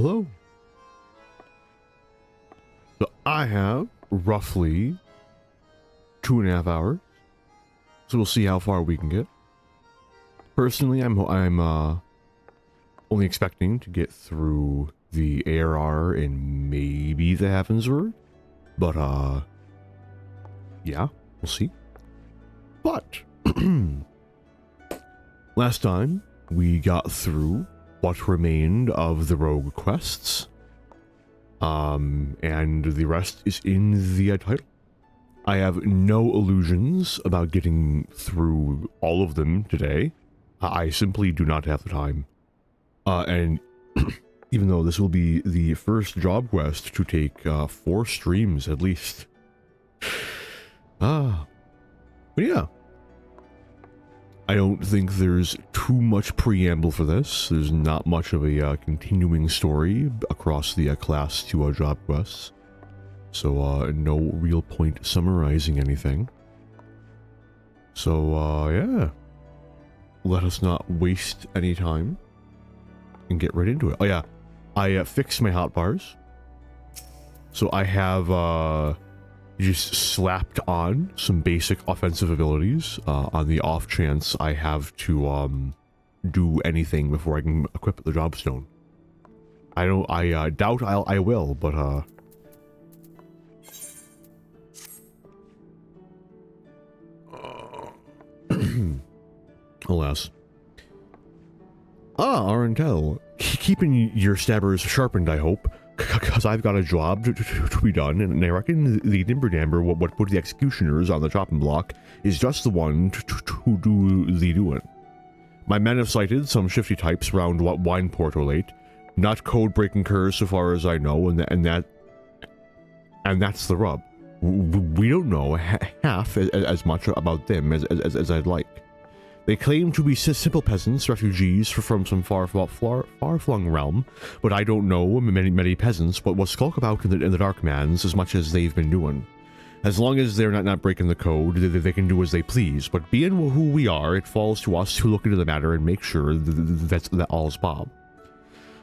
hello. So I have roughly 2.5 hours. So we'll see how far we can get. Personally, I'm only expecting to get through the ARR and maybe the Heavensward. But yeah, we'll see. But last time we got through what remained of the rogue quests. And the rest is in the title. I have no illusions about getting through all of them today. I simply do not have the time. And even though this will be the first job quest to take 4 streams at least. But yeah. I don't think there's too much preamble for this. There's not much of a continuing story across the class to job quests. So no real point summarizing anything. So yeah. Let us not waste any time and get right into it. Oh yeah, I fixed my hotbars. So I have just slapped on some basic offensive abilities on the off chance I have to do anything before I can equip the Jobstone. I doubt I will, but alas. Arentel, keeping your stabbers sharpened, I hope. Because I've got a job to be done, and I reckon the Nimberdamber, what put the executioners on the chopping block, is just the one to do the doing. My men have sighted some shifty types round Wineport o' late, not code-breaking curs so far as I know, and that's the rub. We don't know half as much about them as I'd like. They claim to be simple peasants, refugees from some far-flung realm, but I don't know many peasants but will skulk about in the Darkmans as much as they've been doing. As long as they're not breaking the code, they can do as they please, but being who we are, it falls to us to look into the matter and make sure that all's Bob.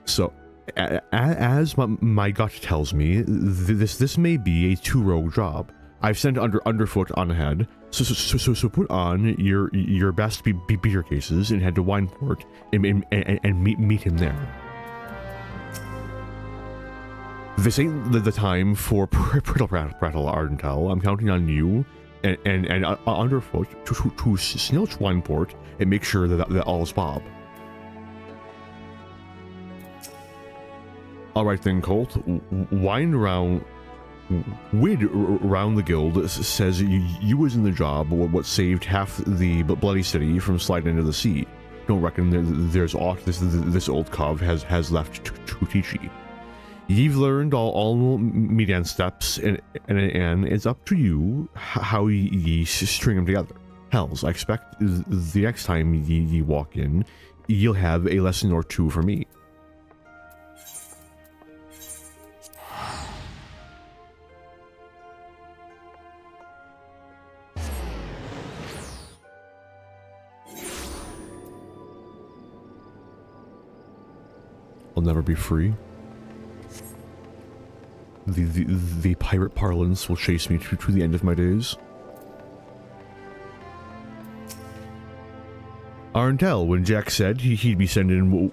So, as my gut tells me, this may be a 2-rogue job. I've sent Underfoot on ahead, so put on your best beer cases and head to Wineport and meet him there. This ain't the time for prattle, Ardentel. I'm counting on you and Underfoot to snilch Wineport and make sure that all's Bob. Alright then, Colt, Wid around the guild says you was in the job what saved half the bloody city from sliding into the sea. Don't reckon there's aught this old cov has left to teach ye. You've learned all median steps and it's up to you how ye string them together. Hells, I expect the next time ye walk in, you'll have a lesson or two for me. I'll never be free. The pirate parlance will chase me to the end of my days. Arntel, when Jack said he'd be sending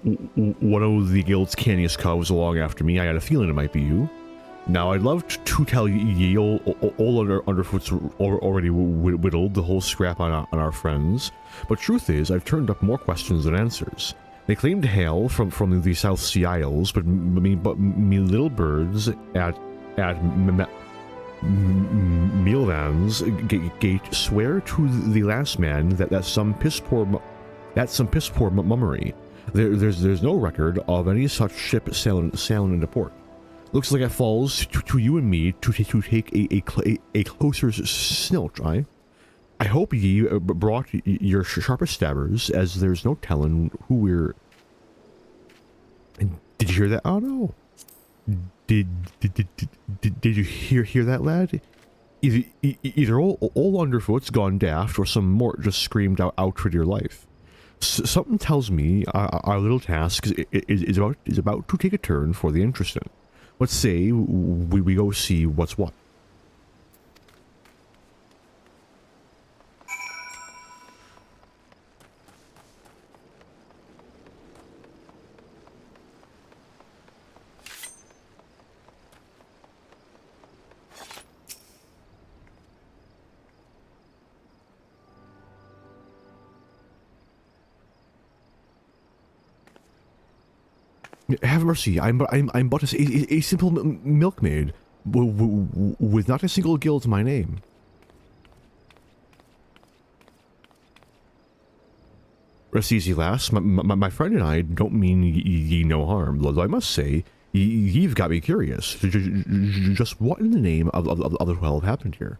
one of the guild's canniest covs along after me, I had a feeling it might be you. Now, I'd love to tell ye old Underfoot's already whittled the whole scrap on our friends, but truth is, I've turned up more questions than answers. They claim to hail from the South Sea Isles, but me little birds at Mealvan's gate swear to the last man that's some piss poor mummery. There's no record of any such ship sailing into port. Looks like it falls to you and me to take a closer snilch, I hope ye brought your sharpest stabbers, as there's no telling who we're... Did you hear that? Oh no. Did you hear that, lad? Either old Underfoot's gone daft, or some mort just screamed out for dear life. Something tells me our little task is about to take a turn for the interesting. Let's say we go see what's what. Have mercy, I'm but a simple milkmaid, with not a single guild to my name. Rest easy, lass. My friend and I don't mean ye no harm, though I must say, you've got me curious. Just what in the name of the 12 happened here?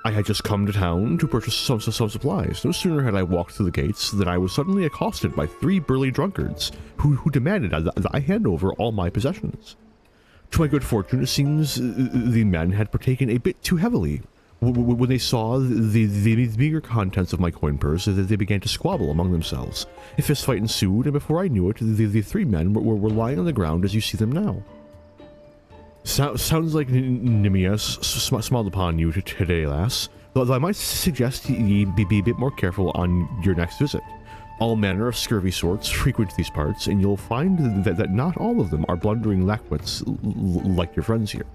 I had just come to town to purchase some supplies. No sooner had I walked through the gates than I was suddenly accosted by 3 burly drunkards who demanded that I hand over all my possessions. To my good fortune, it seems the men had partaken a bit too heavily. When they saw the meager contents of my coin purse, they began to squabble among themselves. A fistfight ensued, and before I knew it, the 3 men were lying on the ground as you see them now. Sounds like Nimias smiled upon you today, lass. Though I might suggest ye be a bit more careful on your next visit. All manner of scurvy sorts frequent these parts, and you'll find that not all of them are blundering lackwits like your friends here.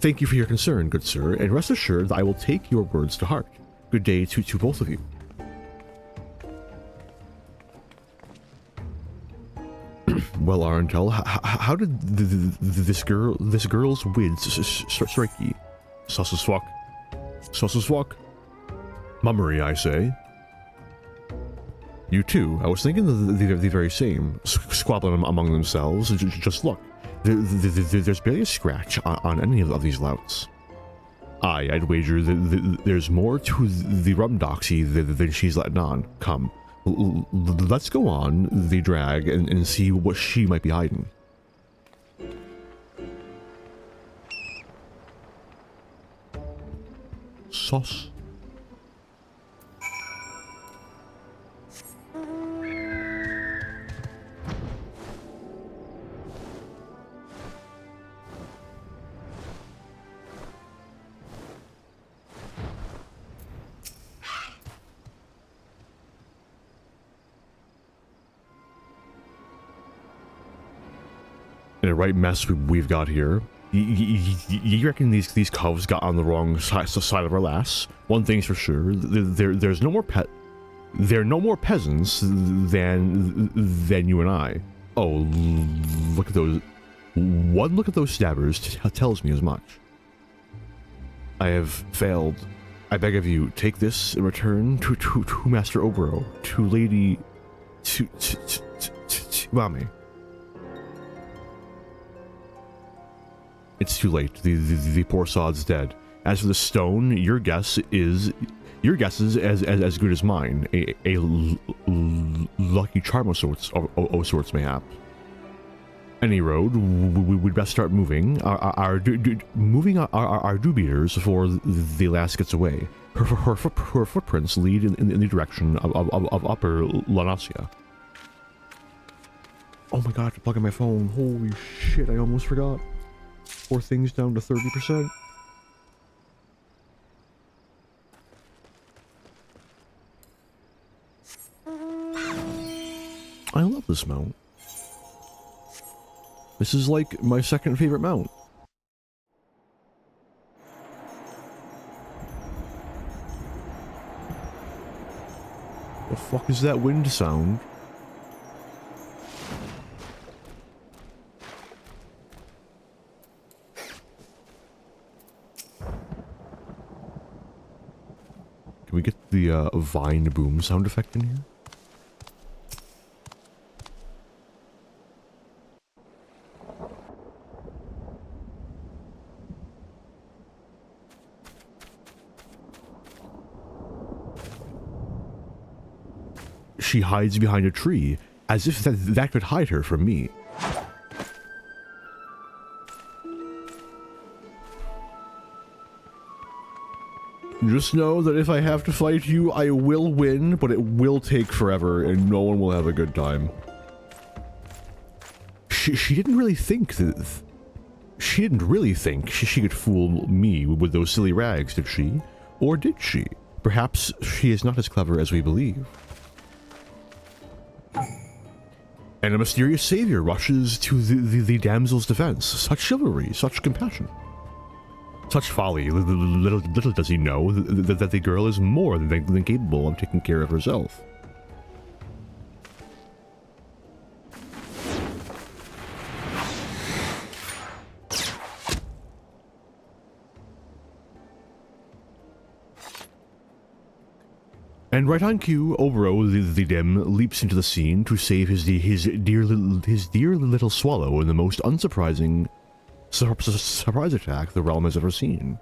Thank you for your concern, good sir, and rest assured that I will take your words to heart. Good day to both of you. Well, Arentel, how did this girl's wids strike ye? Sauces fuck. Mummery, I say. You too. I was thinking the very same. Squabbling among themselves. Just look. There's barely a scratch on any of these louts. Aye, I'd wager there's more to the rum doxy than she's letting on. Come. Let's go on the drag and see what she might be hiding. Sauce. And a right mess we've got here. You reckon these coves got on the wrong side of our lass? One thing's for sure, there's no more there are no more peasants than you and I. Oh, look at those. One look at those stabbers tells me as much. I have failed. I beg of you, take this in return to Master Obro, to Lady, to Mommy. It's too late. The poor sod's dead. As for the stone, your guess is as good as mine. A lucky charm of sorts, mayhap. Any road, we'd best start moving. Our do-beaters before the lass gets away. Her footprints lead in the direction of Upper Lanasia. Oh my god, to plug in my phone. Holy shit, I almost forgot. 4 things down to 30%. I love this mount. This is like my second favorite mount. The fuck is that wind sound? Can we get the vine boom sound effect in here? She hides behind a tree, as if that could hide her from me. Just know that if I have to fight you, I will win, but it will take forever, and no one will have a good time. She didn't really think that... She didn't really think she could fool me with those silly rags, did she? Or did she? Perhaps she is not as clever as we believe. And a mysterious savior rushes to the damsel's defense. Such chivalry, such compassion. Such folly. Little does he know that the girl is more than capable of taking care of herself. And right on cue, Oboro the Dim leaps into the scene to save his dear little swallow in the most unsurprising surprise attack the realm has ever seen.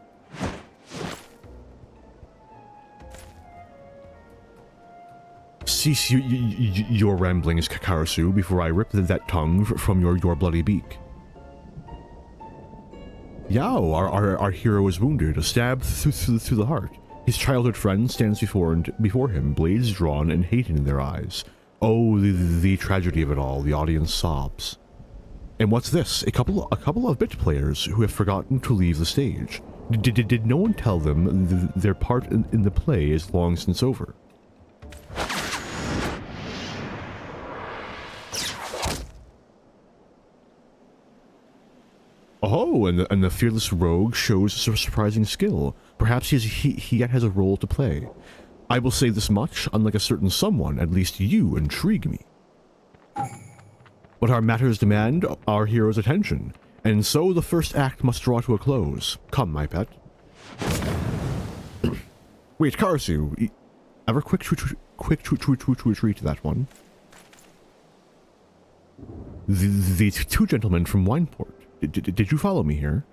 Cease your ramblings, Karasu, before I rip that tongue from your bloody beak. Yao, our hero is wounded, a stab through the heart. His childhood friend stands before him, blades drawn and hate in their eyes. Oh, the tragedy of it all, the audience sobs. And what's this? A couple of bit players who have forgotten to leave the stage. Did no one tell them their part in the play is long since over? Oh, and the fearless rogue shows surprising skill. Perhaps he yet has a role to play. I will say this much, unlike a certain someone, at least you intrigue me. But our matters demand our hero's attention, and so the first act must draw to a close. Come, my pet. Wait, Karasu, ever quick to retreat to that one? The two gentlemen from Wineport. Did you follow me here?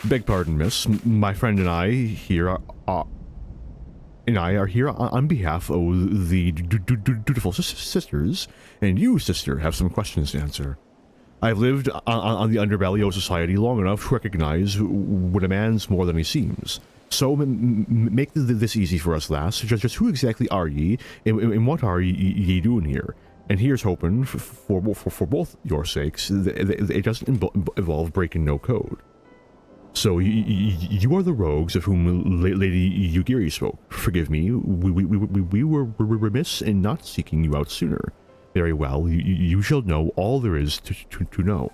Beg pardon, miss. My friend and I here are here on behalf of the dutiful sisters, and you, sister, have some questions to answer. I've lived on the underbelly of society long enough to recognize when a man's more than he seems. So make this easy for us, lass. Just who exactly are ye, and what are ye doing here? And here's hoping, for both your sakes, it doesn't involve breaking no code. So you are the rogues of whom Lady Yugiri spoke. Forgive me, we were remiss in not seeking you out sooner. Very well, you shall know all there is to know.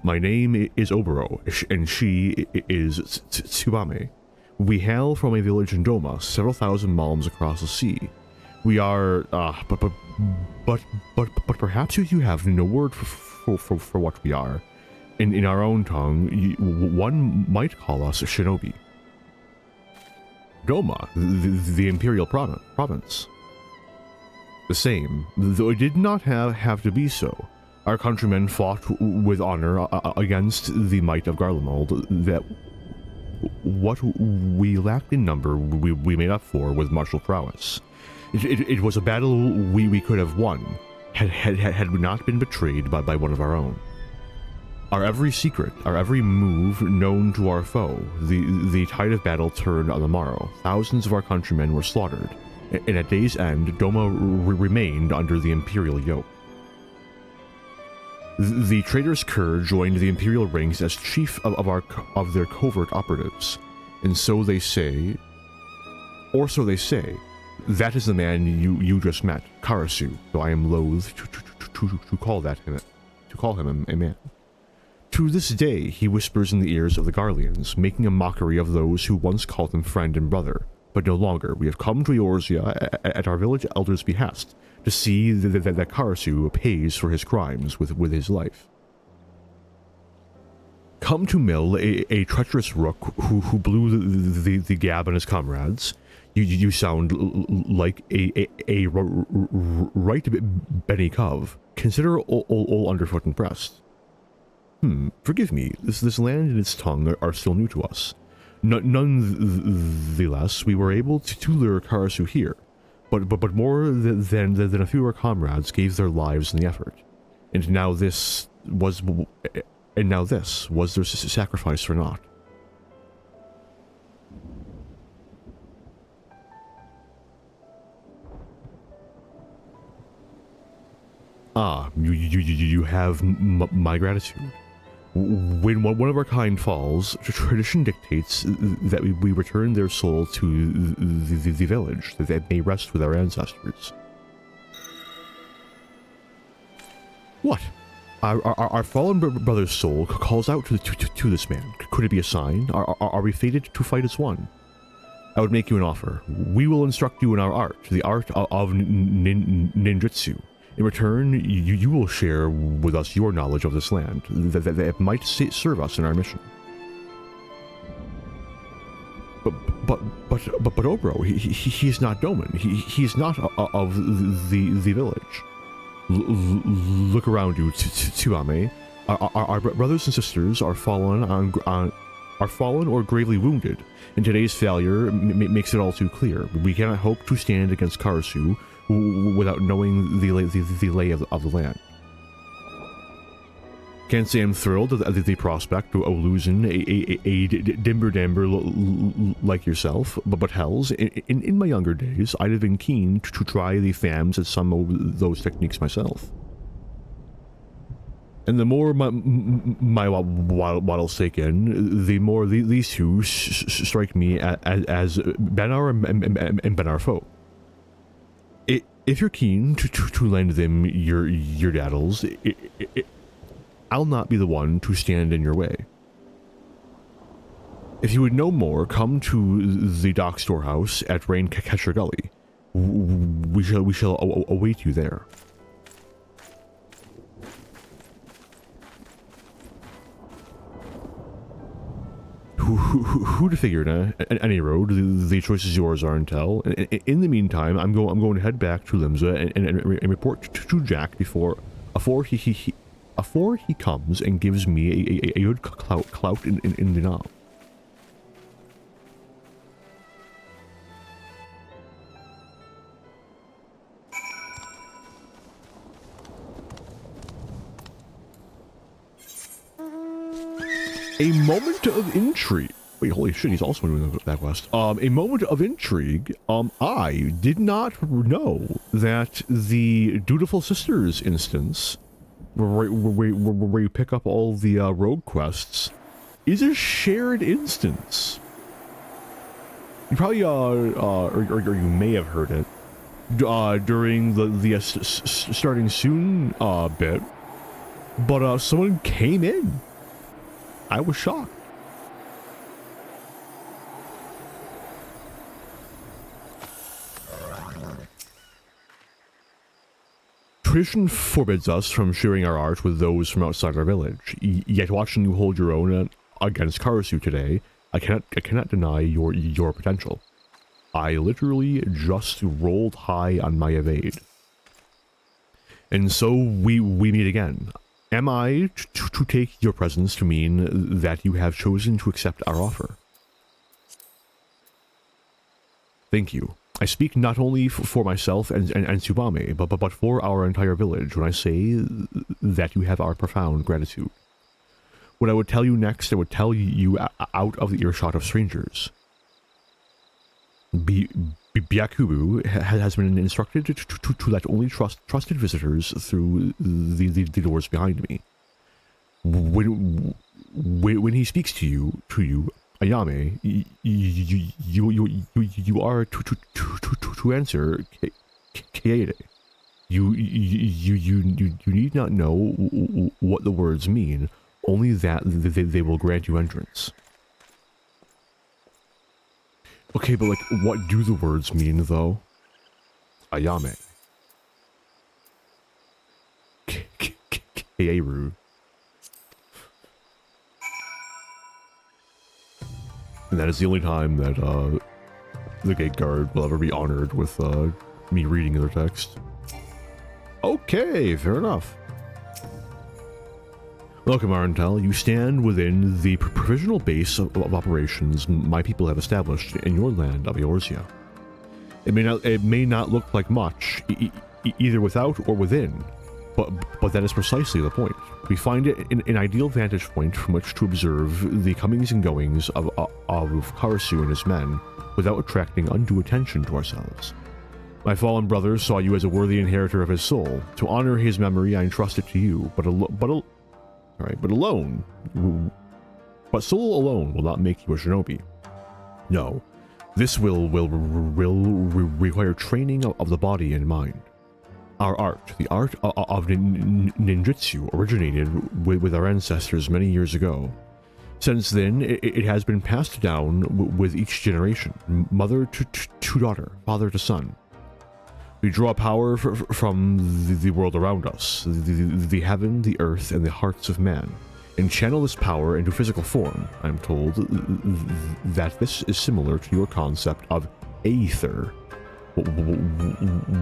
My name is Oboro, and she is Tsubame. We hail from a village in Doma, several thousand malms across the sea. We are, but perhaps you have no word for what we are. In our own tongue, one might call us shinobi. Doma, the imperial province. The same, though it did not have to be so. Our countrymen fought with honor against the might of Garlemald, that what we lacked in number we made up for with martial prowess. It was a battle we could have won, had we not been betrayed by one of our own. Our every secret, our every move known to our foe, the tide of battle turned on the morrow. Thousands of our countrymen were slaughtered, and at day's end, Doma remained under the imperial yoke. The traitorous Kerr joined the imperial ranks as chief of their covert operatives, and so they say, that is the man you just met, Karasu, though I am loath to call him a man. To this day, he whispers in the ears of the Garleans, making a mockery of those who once called him friend and brother. But no longer. We have come to Eorzea at our village elder's behest to see that Karasu pays for his crimes with his life. Come to Mill, a treacherous rook who blew the gab on his comrades. You sound like a right Benny Cove. Consider all underfoot and breast. Forgive me, this land and its tongue are still new to us. Nonetheless, we were able to lure Karasu here, but more than a few of our comrades gave their lives in the effort. And now this was their sacrifice or not? Ah, you have my gratitude. When one of our kind falls, tradition dictates that we return their soul to the village, that they may rest with our ancestors. What? Our fallen brother's soul calls out to this man. Could it be a sign? Are we fated to fight as one? I would make you an offer. We will instruct you in our art, the art of ninjutsu. In return, you will share with us your knowledge of this land, that might serve us in our mission. But Obro, he is not Doman. He is not of the village. Look around you, Tsuame. Our brothers and sisters are fallen or gravely wounded, and today's failure makes it all too clear. We cannot hope to stand against Karasu without knowing the lay of the land. Can't say I'm thrilled at the prospect of losing a dimber-damber like yourself, but hells, in my younger days, I'd have been keen to try the FAMs at some of those techniques myself. And the more my waddles sink in, the more these two strike me as Benar and Benar foe. If you're keen to lend them your daddles, I'll not be the one to stand in your way. If you would know more, come to the dock storehouse at Raincatcher Gully. We shall await you there. Who to figure, at any road, the choice is yours, Arntel. In the meantime, I'm going to head back to Limsa and report to Jack before he comes and gives me a good clout in the knob. A moment of intrigue. Wait, holy shit, he's also doing that quest. A moment of intrigue. I did not know that the Dutiful Sisters instance, where you pick up all the rogue quests, is a shared instance. You probably, or you may have heard it during the starting soon bit, but someone came in. I was shocked. Tradition forbids us from sharing our art with those from outside our village. Yet watching you hold your own against Karasu today, I cannot deny your potential. I literally just rolled high on my evade. And so we meet again. Am I to take your presence to mean that you have chosen to accept our offer? Thank you. I speak not only for myself and Tsubame, but for our entire village when I say that you have our profound gratitude. What I would tell you next, I would tell you out of the earshot of strangers. Byakubu has been instructed to let only trusted visitors through the doors behind me. When he speaks to you, Ayame, you are to answer Kaede. You need not know what the words mean, only that they will grant you entrance. Okay, but like, what do the words mean, though? Ayame. Kaeru. And that is the only time that, the gate guard will ever be honored with, me reading their text. Okay, fair enough. Welcome, Arntel. You stand within the provisional base of operations my people have established in your land of Eorzea. It may not look like much, either without or within, but that is precisely the point. We find it an ideal vantage point from which to observe the comings and goings of Karasu and his men without attracting undue attention to ourselves. My fallen brother saw you as a worthy inheritor of his soul. To honor his memory, I entrust it to you, but soul alone will not make you a shinobi. No, this will require training of the body and mind. Our art, the art of ninjutsu, originated with our ancestors many years ago. Since then, it has been passed down with each generation, mother to daughter, father to son. We draw power from the world around us, the heaven, the earth, and the hearts of man, and channel this power into physical form. I am told that this is similar to your concept of aether.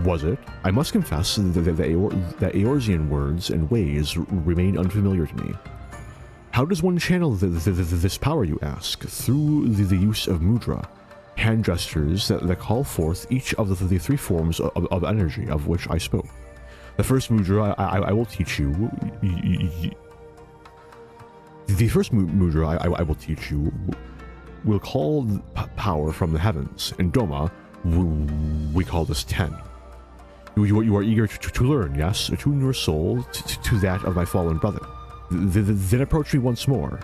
Was it? I must confess that Eorzean words and ways remain unfamiliar to me. How does one channel this power, you ask? Through the use of mudra, hand gestures that call forth each of the three forms of energy of which I spoke. The first mudra I will teach you. The first mudra I will teach you will call power from the heavens. In Doma, we call this Ten. You are eager to learn, yes? Attune your soul to that of my fallen brother. Then approach me once more.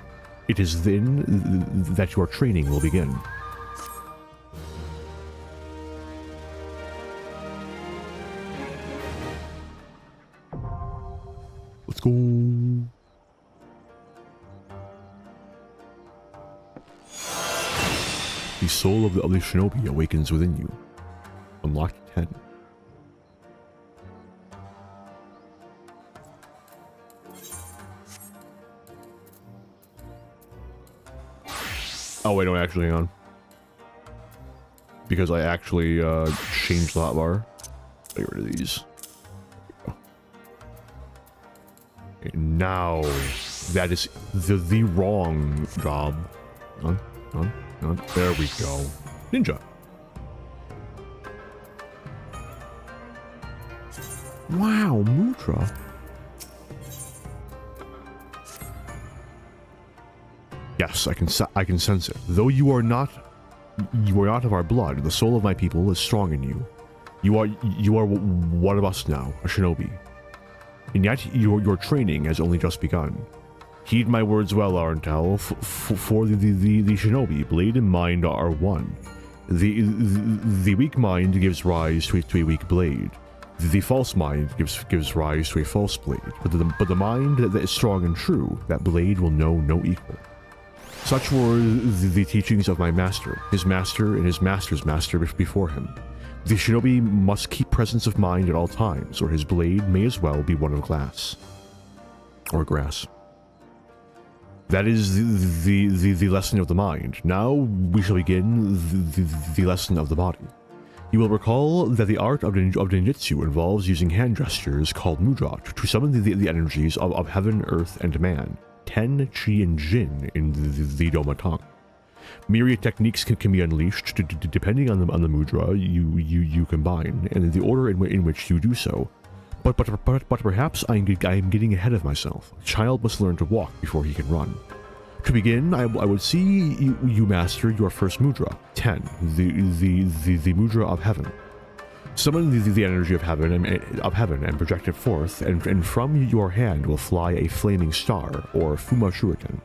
It is then that your training will begin. Let's go. The soul of the shinobi awakens within you. Unlocked 10. Oh wait, no, actually, hang on. Because I actually changed the hotbar. Get rid of these. Okay, now, that is the wrong job. There we go. Ninja. Wow, mudra. Yes, I can sense it. Though you are not of our blood, the soul of my people is strong in you. You are one of us now, a shinobi. And yet your training has only just begun. Heed my words well, Arentel, for the shinobi, blade and mind are one. The weak mind gives rise to a weak blade. The false mind gives rise to a false blade. But the mind that is strong and true, that blade will know no equal. Such were the teachings of my master, his master, and his master's master before him. The shinobi must keep presence of mind at all times, or his blade may as well be one of glass. Or grass. That is the lesson of the mind. Now we shall begin the lesson of the body. You will recall that the art of ninjutsu involves using hand gestures called mudra to summon the energies of heaven, earth, and man. Ten, Chi, and Jin in the Doma tongue. Myriad techniques can be unleashed depending on the mudra you combine and the order in which you do so. But perhaps I am getting ahead of myself. A child must learn to walk before he can run. To begin, I would see you master your first mudra, 10, the mudra of heaven. Summon the energy of heaven and project it forth, and from your hand will fly a flaming star, or Fuma Shuriken.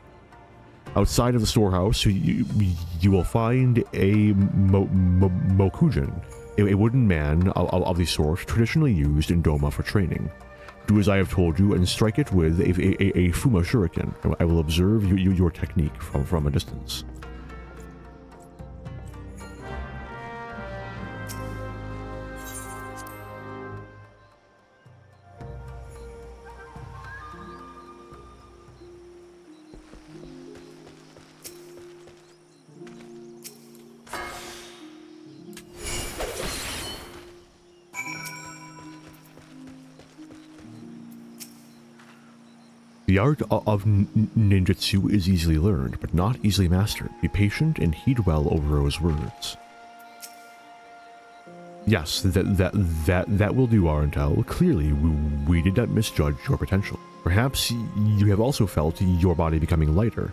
Outside of the storehouse, you will find a Mokujin, a wooden man of the sort traditionally used in Doma for training. Do as I have told you and strike it with a Fuma Shuriken. I will observe your technique from a distance. The art of ninjutsu is easily learned, but not easily mastered. Be patient and heed well Oberon's words. Yes, that will do, Arentel. Clearly, we did not misjudge your potential. Perhaps you have also felt your body becoming lighter.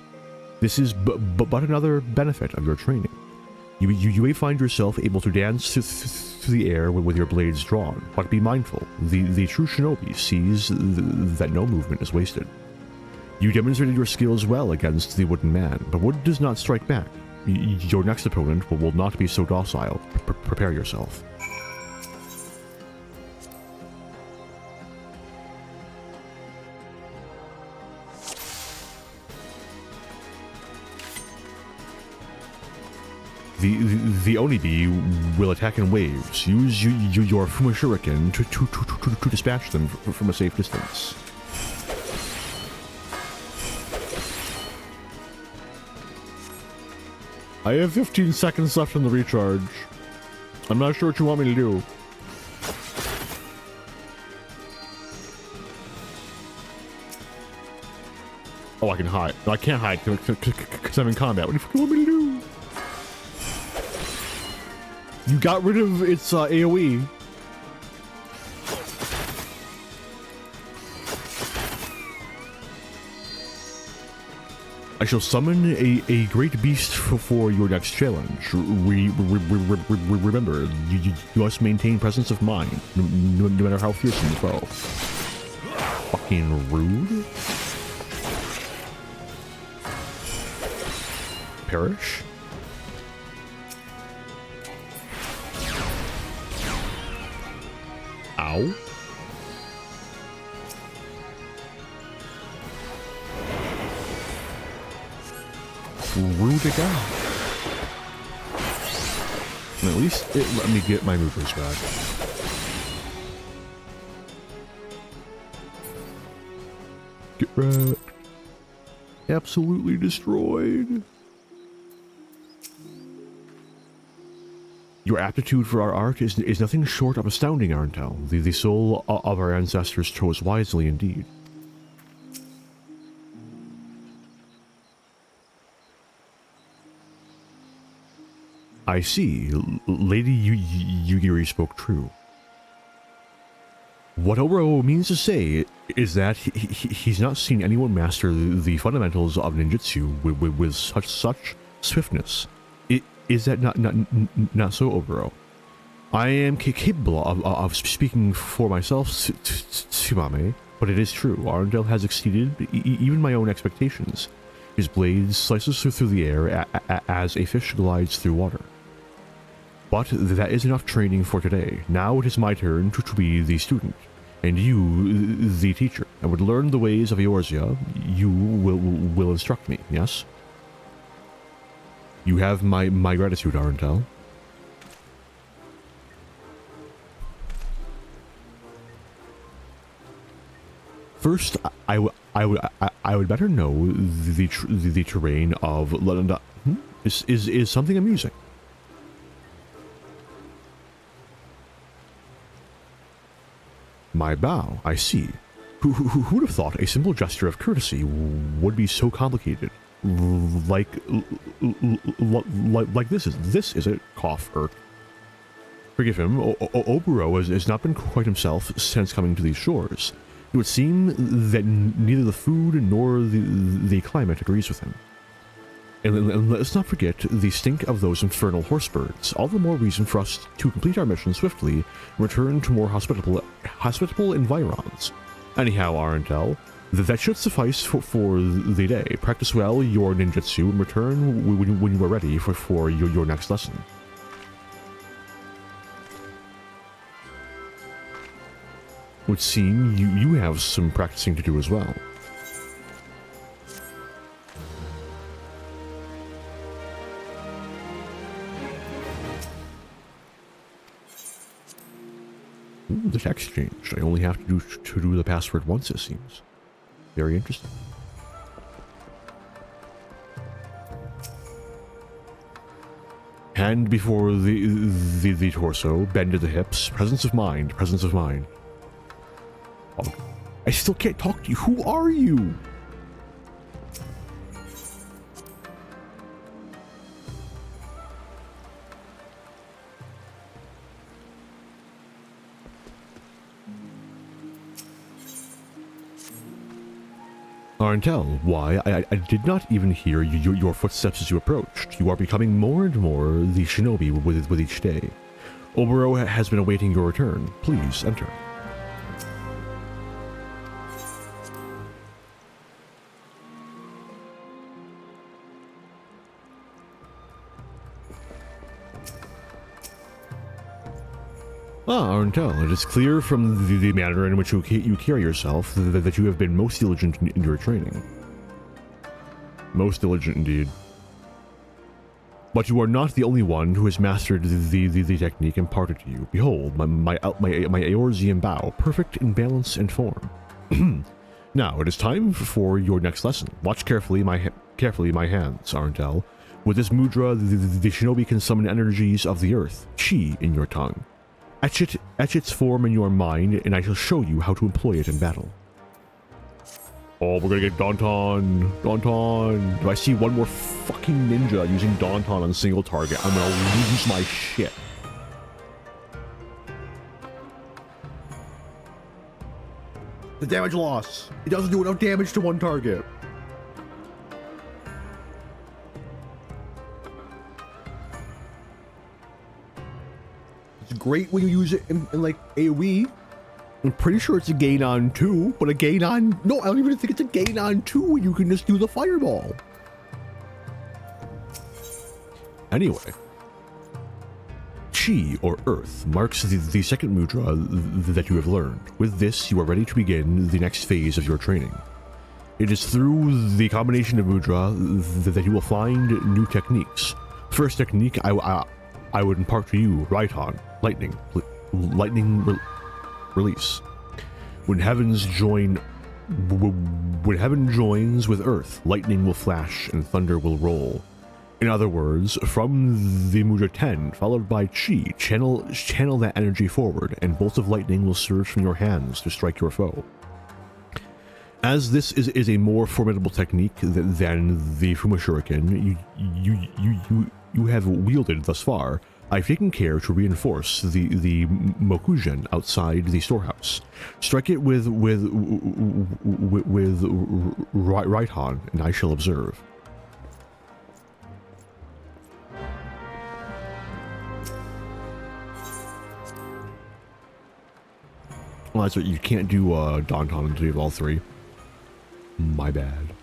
This is but another benefit of your training. You may find yourself able to dance through the air with your blades drawn, but be mindful, the true shinobi sees that no movement is wasted. You demonstrated your skills well against the wooden man, but wood does not strike back. Your next opponent will not be so docile. Prepare yourself. The Onibi will attack in waves. Use your Fuma Shuriken to dispatch them from a safe distance. I have 15 seconds left in the recharge. I'm not sure what you want me to do. Oh, I can hide. No, I can't hide because I'm in combat. What do you want me to do? You got rid of its AoE. I shall summon a great beast for your next challenge. Remember, you must maintain presence of mind, no matter how fearsome the foe. Fucking rude. Perish. Ow. Rude again. At least it let me get my movers back. Get wrecked. Absolutely destroyed. Your aptitude for our art is nothing short of astounding, Arntel. The soul of our ancestors chose wisely indeed. I see. Lady Yugiri spoke true. What Oboro means to say is that he's not seen anyone master the fundamentals of ninjutsu with such swiftness. Is that not so, Oboro? I am capable of speaking for myself, Tsumame, but it is true. Arundel has exceeded even my own expectations. His blade slices through the air as a fish glides through water. But that is enough training for today. Now it is my turn to be the student, and you the teacher. I would learn the ways of Eorzea. You will instruct me, yes? You have my gratitude, Aruntel. First, I would better know the terrain of Lunda. Is something amusing? My bow, I see. Who would have thought a simple gesture of courtesy would be so complicated? Like this is it? Cough, irk. Forgive him, Oboro has not been quite himself since coming to these shores. It would seem that neither the food nor the climate agrees with him. And let's not forget the stink of those infernal horsebirds. All the more reason for us to complete our mission swiftly and return to more hospitable environs. Anyhow, Aruntel, that should suffice for the day. Practice well your ninjutsu and return when you are ready for your next lesson. It would seem you have some practicing to do as well. Ooh, the text changed. I only have to do the password once, it seems. Very interesting. Hand before the torso, bend to the hips. Presence of mind, presence of mind. Oh, I still can't talk to you. Who are you? Arntel, why? I did not even hear your footsteps as you approached. You are becoming more and more the shinobi with each day. Oboro has been awaiting your return. Please enter. Arntel, it is clear from the manner in which you carry yourself that you have been most diligent in your training. Most diligent indeed. But you are not the only one who has mastered the technique imparted to you. Behold, my Eorzean bow, perfect in balance and form. Now, it is time for your next lesson. Watch carefully my hands, Arntel. With this mudra, the shinobi can summon energies of the earth, chi in your tongue. Etch its form in your mind, and I shall show you how to employ it in battle. Oh, we're gonna get Daunton. Daunton. Do I see one more fucking ninja using Daunton on a single target? I'm gonna lose my shit. The damage loss. It doesn't do enough damage to one target. It's great when you use it in like AoE. I'm pretty sure it's a gain on 2, but a gain on... No, I don't even think it's a gain on 2. You can just do the fireball. Anyway. Chi, or Earth, marks the second mudra that you have learned. With this, you are ready to begin the next phase of your training. It is through the combination of mudra that you will find new techniques. First technique I would impart to you, Raiton, lightning release. When heaven joins with earth, lightning will flash and thunder will roll. In other words, from the mudra 10 followed by chi, channel that energy forward, and bolts of lightning will surge from your hands to strike your foe. As this is a more formidable technique than the Fuma Shuriken you have wielded thus far, I've taken care to reinforce the Mokugen outside the storehouse. Strike it with Raiton, and I shall observe. Well, that's right, you can't do Daunton until you have all three. My bad.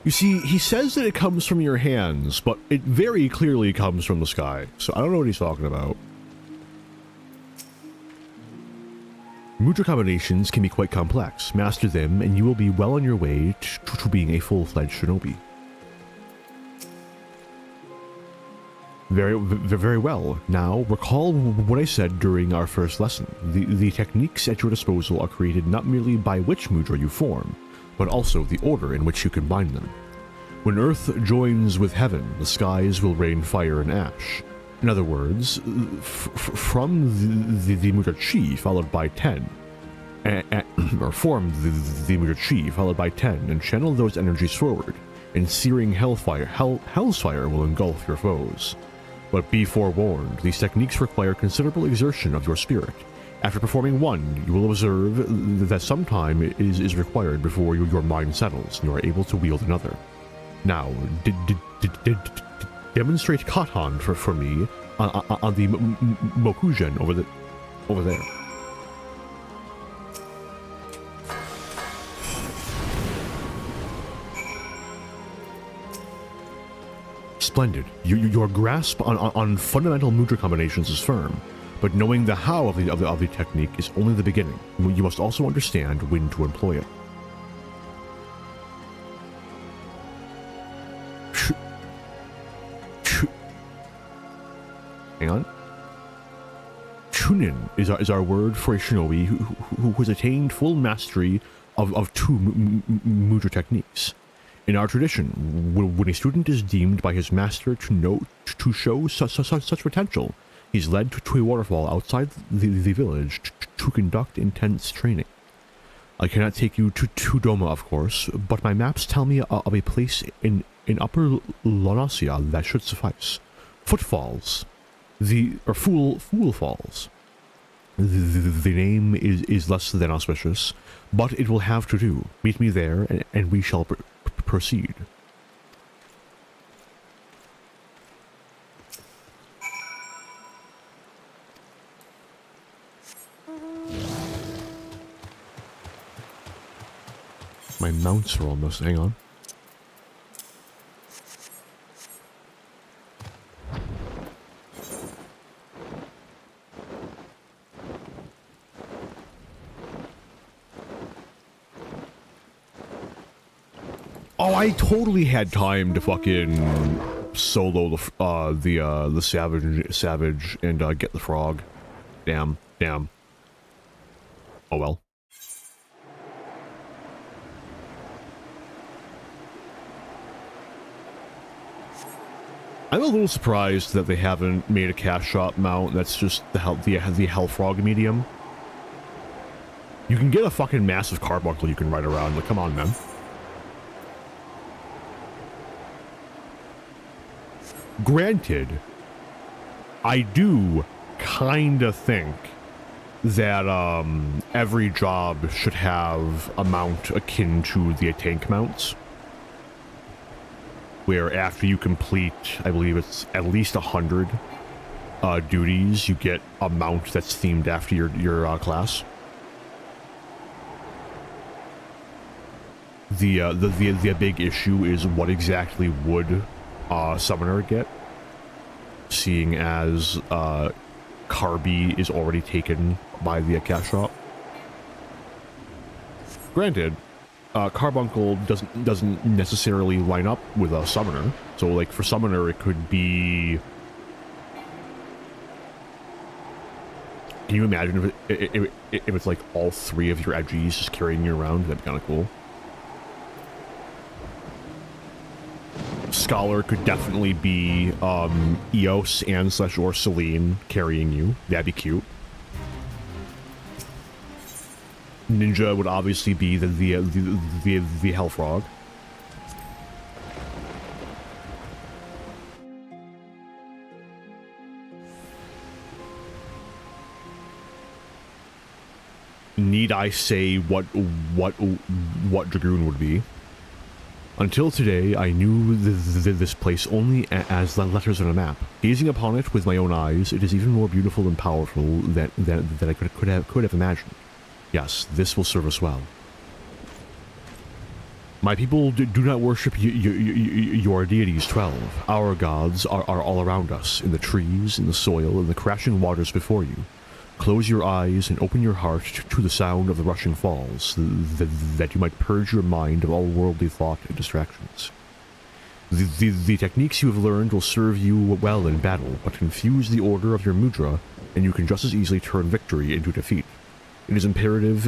You see, he says that it comes from your hands, but it very clearly comes from the sky, so I don't know what he's talking about. Mudra combinations can be quite complex. Master them, and you will be well on your way to being a full-fledged shinobi. Very well. Now, recall what I said during our first lesson. The techniques at your disposal are created not merely by which mudra you form, but also the order in which you combine them. When earth joins with heaven, the skies will rain fire and ash. In other words, from the mudra chi followed by 10, or form the mudra chi followed by 10 and channel those energies forward, and searing hell's fire will engulf your foes. But be forewarned, these techniques require considerable exertion of your spirit. After performing one, you will observe that some time is required before your mind settles and you are able to wield another. Now, demonstrate Katan for me on the Mokugen over there. Splendid. Your grasp on fundamental mudra combinations is firm. But knowing the how of the technique is only the beginning. You must also understand when to employ it. Hang on. Chunin is our word for a shinobi who has attained full mastery of two mudra techniques. In our tradition, when a student is deemed by his master to show such potential, he's led to a waterfall outside the village to conduct intense training. I cannot take you to Doma, of course, but my maps tell me of a place in Upper Lonasia that should suffice. Footfalls. Fool Falls. The name is less than auspicious, but it will have to do. Meet me there, and we shall proceed. My mounts are almost... hang on. Oh, I totally had time to fucking solo the savage and get the frog. Damn. Oh well. I'm a little surprised that they haven't made a cash shop mount that's just the Hellfrog medium. You can get a fucking massive carbuncle you can ride around. Like, come on, man. Granted, I do kinda think that every job should have a mount akin to the tank mounts, where after you complete, I believe it's at least 100 duties, you get a mount that's themed after your class. The big issue is what exactly would Summoner get, seeing as Carby is already taken by the cash shop. Granted, Carbuncle doesn't necessarily line up with a Summoner, so like for Summoner it could be... Can you imagine if it's like all 3 of your edgies just carrying you around? That'd be kind of cool. Scholar could definitely be Eos and /or Celine carrying you. That'd be cute. Ninja would obviously be the Hellfrog. Need I say what Dragoon would be? Until today, I knew this place only as the letters on a map. Gazing upon it with my own eyes, it is even more beautiful and powerful than I could have imagined. Yes, this will serve us well. My people do not worship your deities 12. Our gods are all around us, in the trees, in the soil, in the crashing waters before you. Close your eyes and open your heart to the sound of the rushing falls, that you might purge your mind of all worldly thought and distractions. The techniques you have learned will serve you well in battle, but confuse the order of your mudra, and you can just as easily turn victory into defeat. It is imperative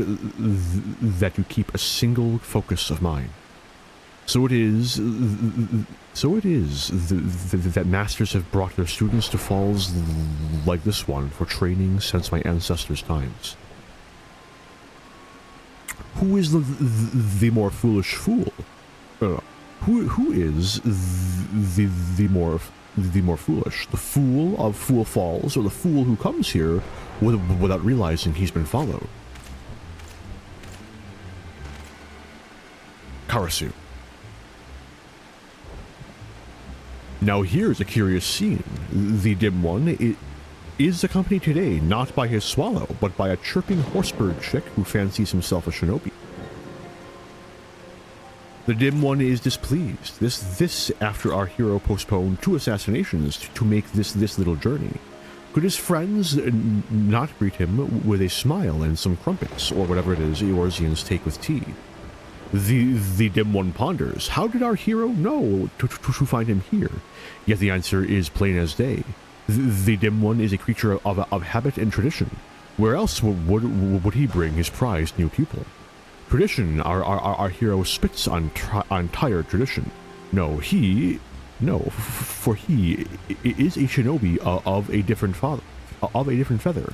that you keep a single focus of mind. So it is that masters have brought their students to falls like this one for training since my ancestors' times. Who is the more foolish fool? Who is the more foolish? The fool of Fool Falls, or the fool who comes here without realizing he's been followed? Karasu. Now here's a curious scene. The Dim One is accompanied today not by his swallow, but by a chirping horsebird chick who fancies himself a shinobi. The Dim One is displeased. This after our hero postponed 2 assassinations to make this little journey. Could his friends not greet him with a smile and some crumpets, or whatever it is Eorzeans take with tea? The Dim One ponders, how did our hero know to find him here? Yet the answer is plain as day. The Dim One is a creature of habit and tradition. Where else would he bring his prized new pupil? Tradition, our hero spits on tired tradition. For he is a shinobi of a different feather.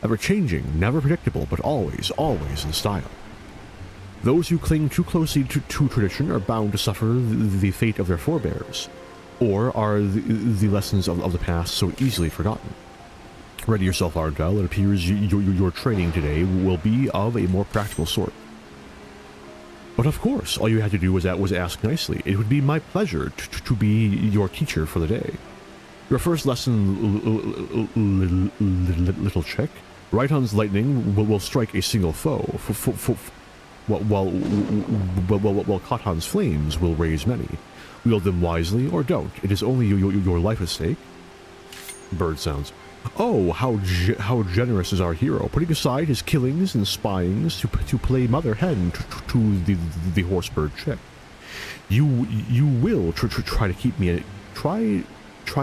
Ever-changing, never predictable, but always in style. Those who cling too closely to tradition are bound to suffer the fate of their forebears. Or are the lessons of the past so easily forgotten? Ready yourself, Arndel. It appears your training today will be of a more practical sort. But of course, all you had to do was ask nicely. It would be my pleasure to be your teacher for the day. Your first lesson, little chick. Raihan's lightning will strike a single foe, while Katan's flames will raise many. Wield them wisely or don't. It is only your life at stake. Bird sounds. Oh, how generous is our hero, putting aside his killings and spyings to play mother hen to the horsebird chick. You will try to keep me try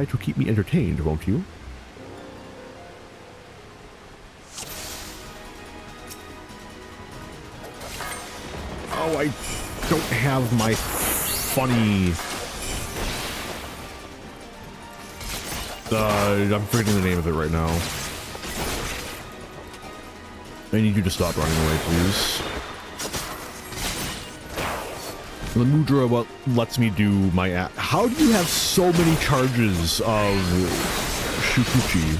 to keep me entertained, won't you? Oh, I don't have my funny. I'm forgetting the name of it right now. I need you to stop running away, please. The mudra what lets me do my How do you have so many charges of Shukuchi?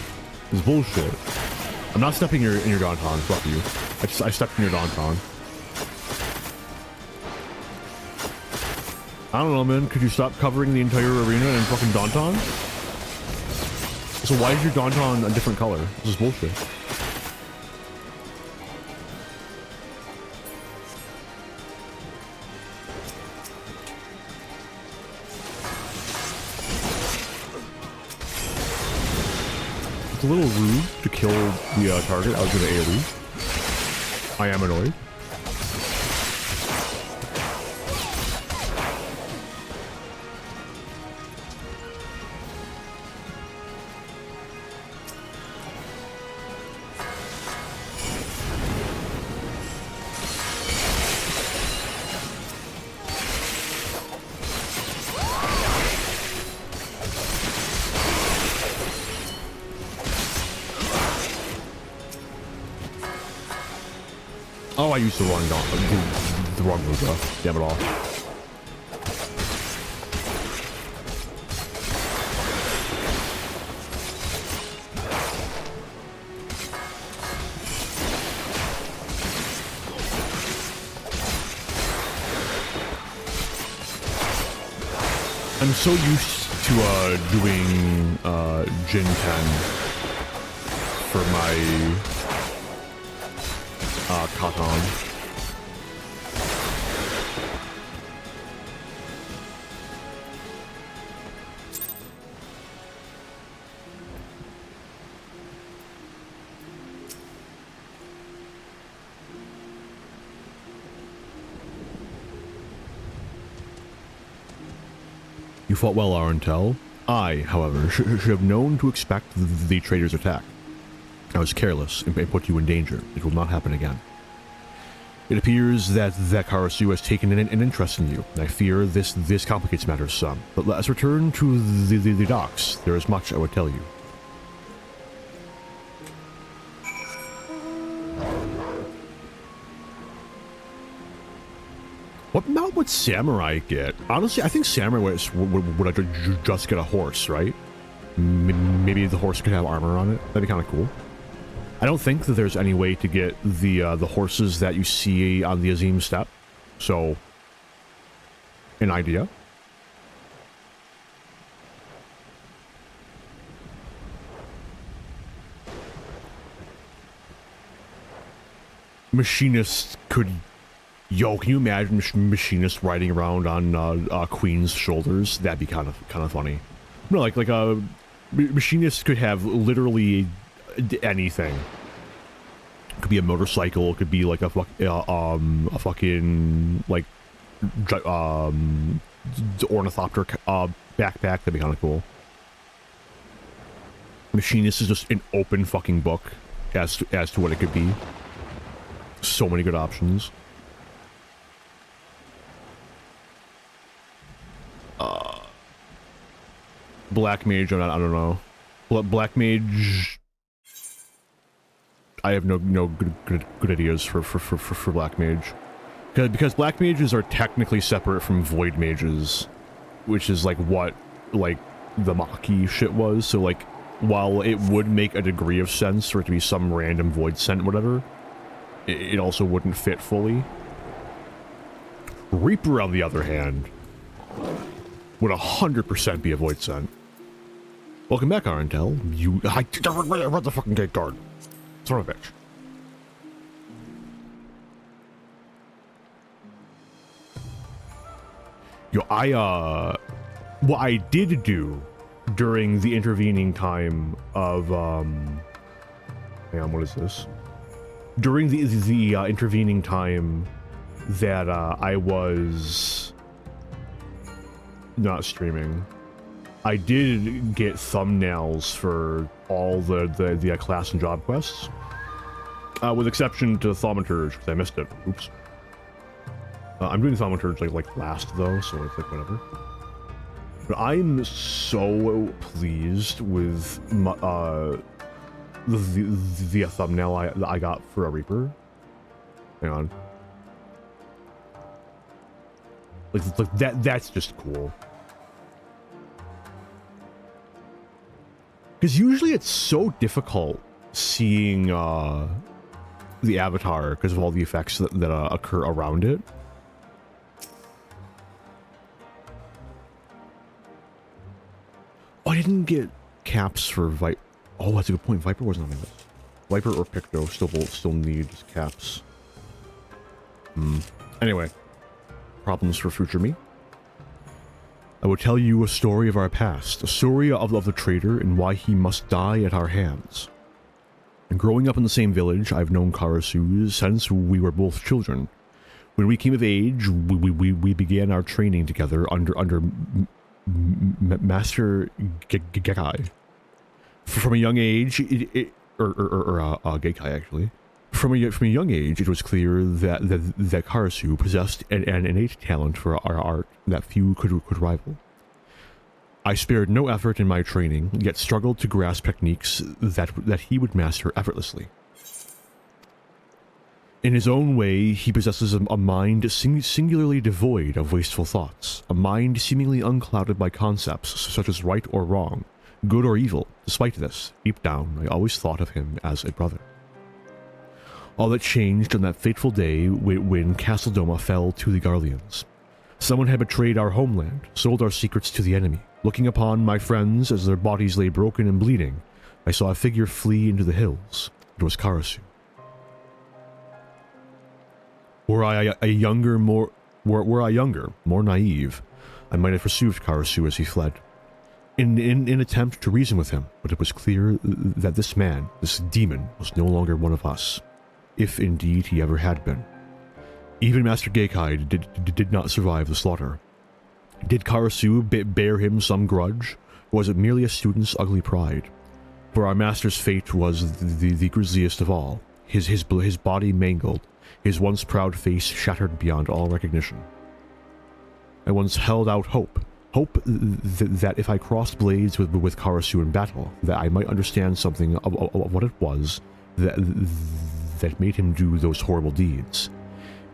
It's bullshit. I'm not stepping in your Danton, fuck you. I stepped in your Danton. I don't know, man. Could you stop covering the entire arena in fucking Danton? So why is your Danton a different color? This is bullshit. It's a little rude to kill the target. I was gonna AoE. I am annoyed. Oh, I used the wrong the wrong move though. Damn it all. I'm so used to doing Gen 10 for my Katan. You fought well, Arentel. I, however, should have known to expect the traitor's attack. I was careless and put you in danger. It will not happen again. It appears that Karasu has taken an interest in you. I fear this complicates matters some. But let us return to the docks. There is much I would tell you. What mount would Samurai get? Honestly, I think Samurai would just get a horse, right? Maybe the horse could have armor on it. That'd be kind of cool. I don't think that there's any way to get the horses that you see on the Azim Steppe. So, an idea. Machinist could... Yo, can you imagine Machinist riding around on Queen's shoulders? That'd be kind of funny. No, like a Machinist could have literally anything. It could be a motorcycle. It could be like a fucking like ornithopter backpack. That'd be kind of cool. Machinist is just an open fucking book as to what it could be. So many good options. Black Mage, I don't know. Black Mage... I have no good ideas for Black Mage. Because Black Mages are technically separate from Void Mages. Which is like what like the Maki shit was. So like, while it would make a degree of sense for it to be some random void scent, whatever, it also wouldn't fit fully. Reaper, on the other hand, would 100% be a void scent. Welcome back, Arentel. I read the fucking gate guard. Son of a bitch. Yo, what I did do during the intervening time of, hang on, what is this? During the intervening time that, I was not streaming, I did get thumbnails for all the class and job quests, with exception to Thaumaturge, because I missed it. Oops. I'm doing Thaumaturge like last though, so it's like whatever. But I'm so pleased with the thumbnail I got for a Reaper. Hang on. Like that's just cool. Because usually it's so difficult seeing the avatar because of all the effects that occur around it. Oh, I didn't get caps for Viper. Oh, that's a good point. Viper wasn't on my list. Viper or Picto still need caps. Anyway, problems for future me. I will tell you a story of our past, a story of the traitor and why he must die at our hands. And growing up in the same village, I've known Karasu since we were both children. When we came of age, we began our training together under Master Gekai. From a young age, Gekai actually. From a young age, it was clear that Karasu possessed an innate talent for our art that few could rival. I spared no effort in my training, yet struggled to grasp techniques that he would master effortlessly. In his own way, he possesses a mind singularly devoid of wasteful thoughts, a mind seemingly unclouded by concepts such as right or wrong, good or evil. Despite this, deep down, I always thought of him as a brother. All that changed on that fateful day when Castle Doma fell to the Garleans. Someone had betrayed our homeland, sold our secrets to the enemy. Looking upon my friends as their bodies lay broken and bleeding, I saw a figure flee into the hills. It was Karasu. Were I younger, more naive, I might have pursued Karasu as he fled, in an attempt to reason with him, but it was clear that this man, this demon, was no longer one of us, if indeed he ever had been. Even Master Gekai did not survive the slaughter. Did Karasu bear him some grudge, or was it merely a student's ugly pride? For our master's fate was the grisliest of all, his body mangled, his once proud face shattered beyond all recognition. I once held out hope that if I crossed blades with Karasu in battle, that I might understand something of what it was that made him do those horrible deeds.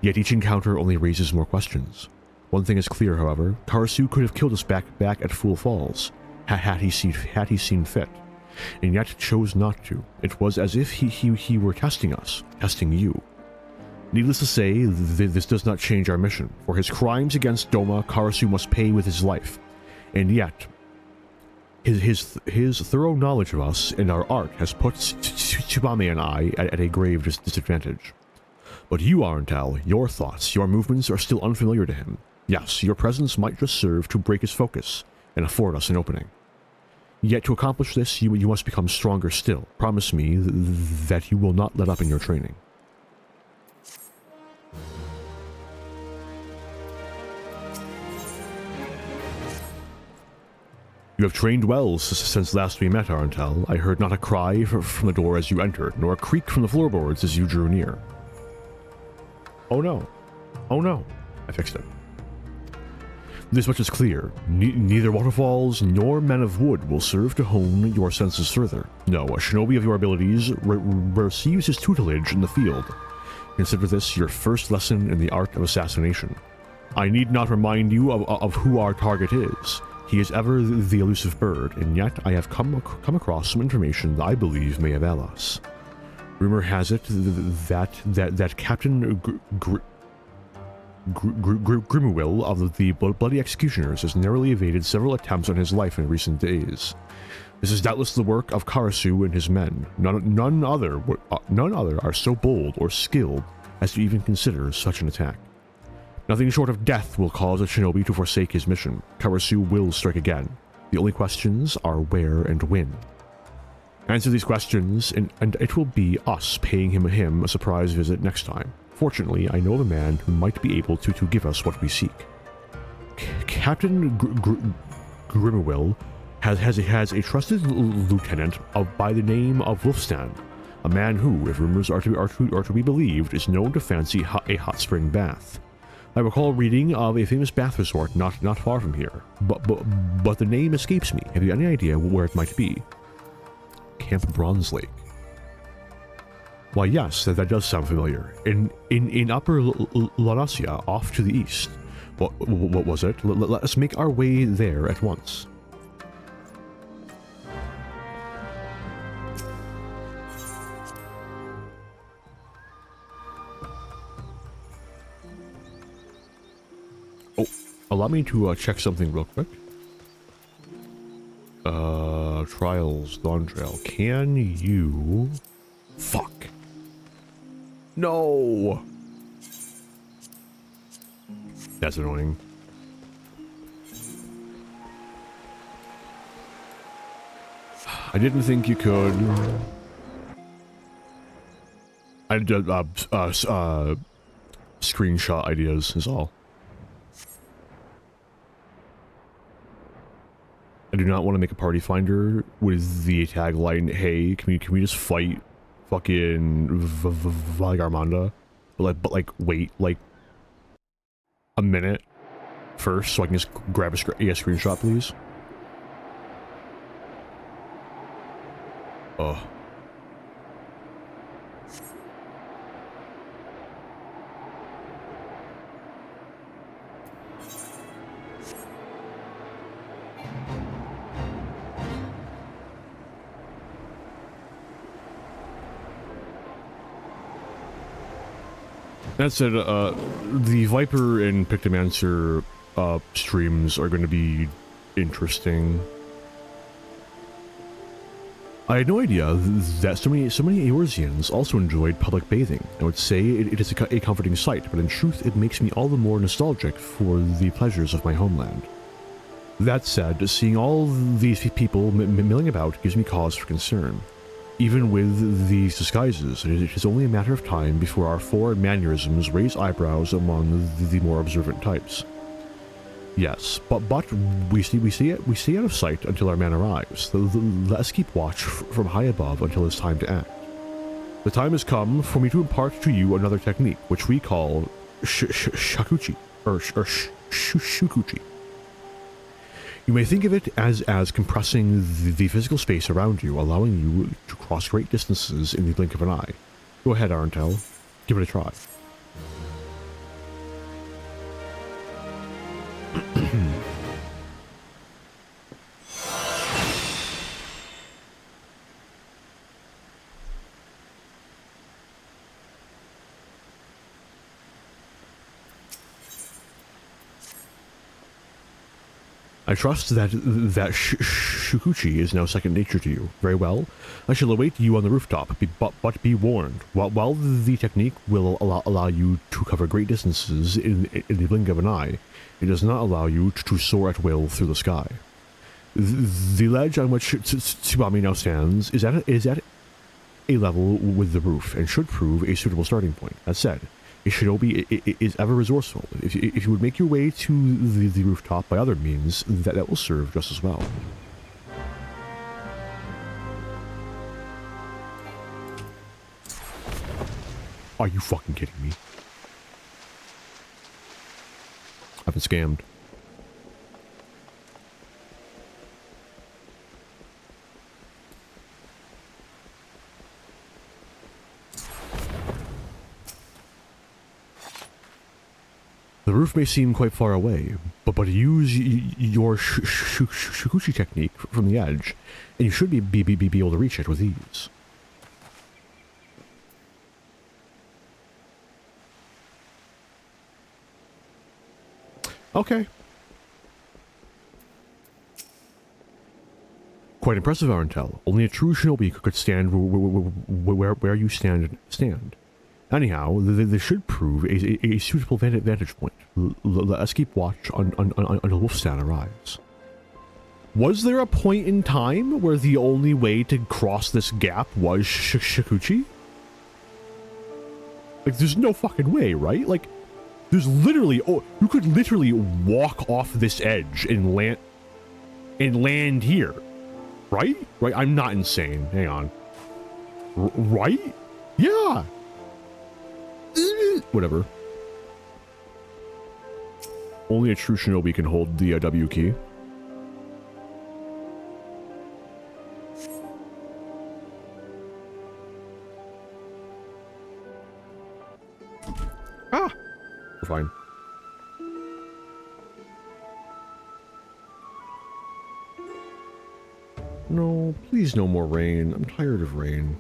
Yet each encounter only raises more questions. One thing is clear, however, Karasu could have killed us back at Fool Falls, had he seen fit, and yet chose not to. It was as if he were testing us, testing you. Needless to say, this does not change our mission. For his crimes against Doma, Karasu must pay with his life. And yet, his thorough knowledge of us and our art has put Tsubame and I at a grave disadvantage. But you, Arental, your thoughts, your movements are still unfamiliar to him. Yes, your presence might just serve to break his focus and afford us an opening. Yet to accomplish this, you must become stronger still. Promise me that you will not let up in your training. You have trained well since last we met, Arental. I heard not a cry from the door as you entered, nor a creak from the floorboards as you drew near. Oh no. Oh no. I fixed it. This much is clear. Neither waterfalls nor men of wood will serve to hone your senses further. No, a shinobi of your abilities receives his tutelage in the field. Consider this your first lesson in the art of assassination. I need not remind you of who our target is. He is ever the elusive bird, and yet I have come across some information that I believe may avail us. Rumor has it that Captain Grimuel of the Bloody Executioners has narrowly evaded several attempts on his life in recent days. This is doubtless the work of Karasu and his men. None other are so bold or skilled as to even consider such an attack. Nothing short of death will cause a shinobi to forsake his mission. Karasu will strike again. The only questions are where and when. Answer these questions, and it will be us paying him a surprise visit next time. Fortunately, I know of a man who might be able to give us what we seek. Captain Grimuel has a trusted lieutenant by the name of Wolfstand, a man who, if rumors are to be believed, is known to fancy a hot spring bath. I recall reading of a famous bath resort not far from here, but the name escapes me. Have you any idea where it might be? Camp Bronze Lake. Why, yes, that does sound familiar. In Upper Lanasia, off to the east. What was it? Let us make our way there at once. Oh, allow me to check something real quick. Trials, Dawn Trail. Can you... Fuck. No! That's annoying. I didn't think you could. I did, screenshot ideas is all. I do not want to make a party finder with the tagline, hey, can we just fight fucking Valigarmanda? But like wait like a minute first so I can just grab a screenshot, please. Oh. That said, the Viper and Pictomancer streams are going to be interesting. I had no idea that so many Eorzeans also enjoyed public bathing. I would say it is a comforting sight, but in truth it makes me all the more nostalgic for the pleasures of my homeland. That said, seeing all these people milling about gives me cause for concern. Even with these disguises, it is only a matter of time before our foreign mannerisms raise eyebrows among the more observant types. Yes, but we stay out of sight until our man arrives. Let us keep watch from high above until it's time to act. The time has come for me to impart to you another technique, which we call shakuchi, or shukuchi. You may think of it as compressing the physical space around you, allowing you to cross great distances in the blink of an eye. Go ahead, Arentel. Give it a try. I trust that shukuchi is now second nature to you. Very well. I shall await you on the rooftop, but be warned. While the technique will allow you to cover great distances in the blink of an eye, it does not allow you to soar at will through the sky. The ledge on which Tsubame now stands is at a level with the roof and should prove a suitable starting point. That said, a shinobi is ever resourceful. If you would make your way to the rooftop by other means, that will serve just as well. Are you fucking kidding me? I've been scammed. The roof may seem quite far away, but use your Shukuchi technique from the edge, and you should be able to reach it with ease. Okay. Quite impressive, Arentel. Only a true shinobi could stand where you stand. Anyhow, this should prove a suitable vantage point. Let us keep watch until Wolfstan arrives. Was there a point in time where the only way to cross this gap was Shukuchi? Like, there's no fucking way, right? Like, there's literally, you could literally walk off this edge and land here. Right? Right? I'm not insane. Hang on. Right? Yeah. Whatever. Only a true shinobi can hold the W key. Ah! We're fine. No, please no more rain. I'm tired of rain.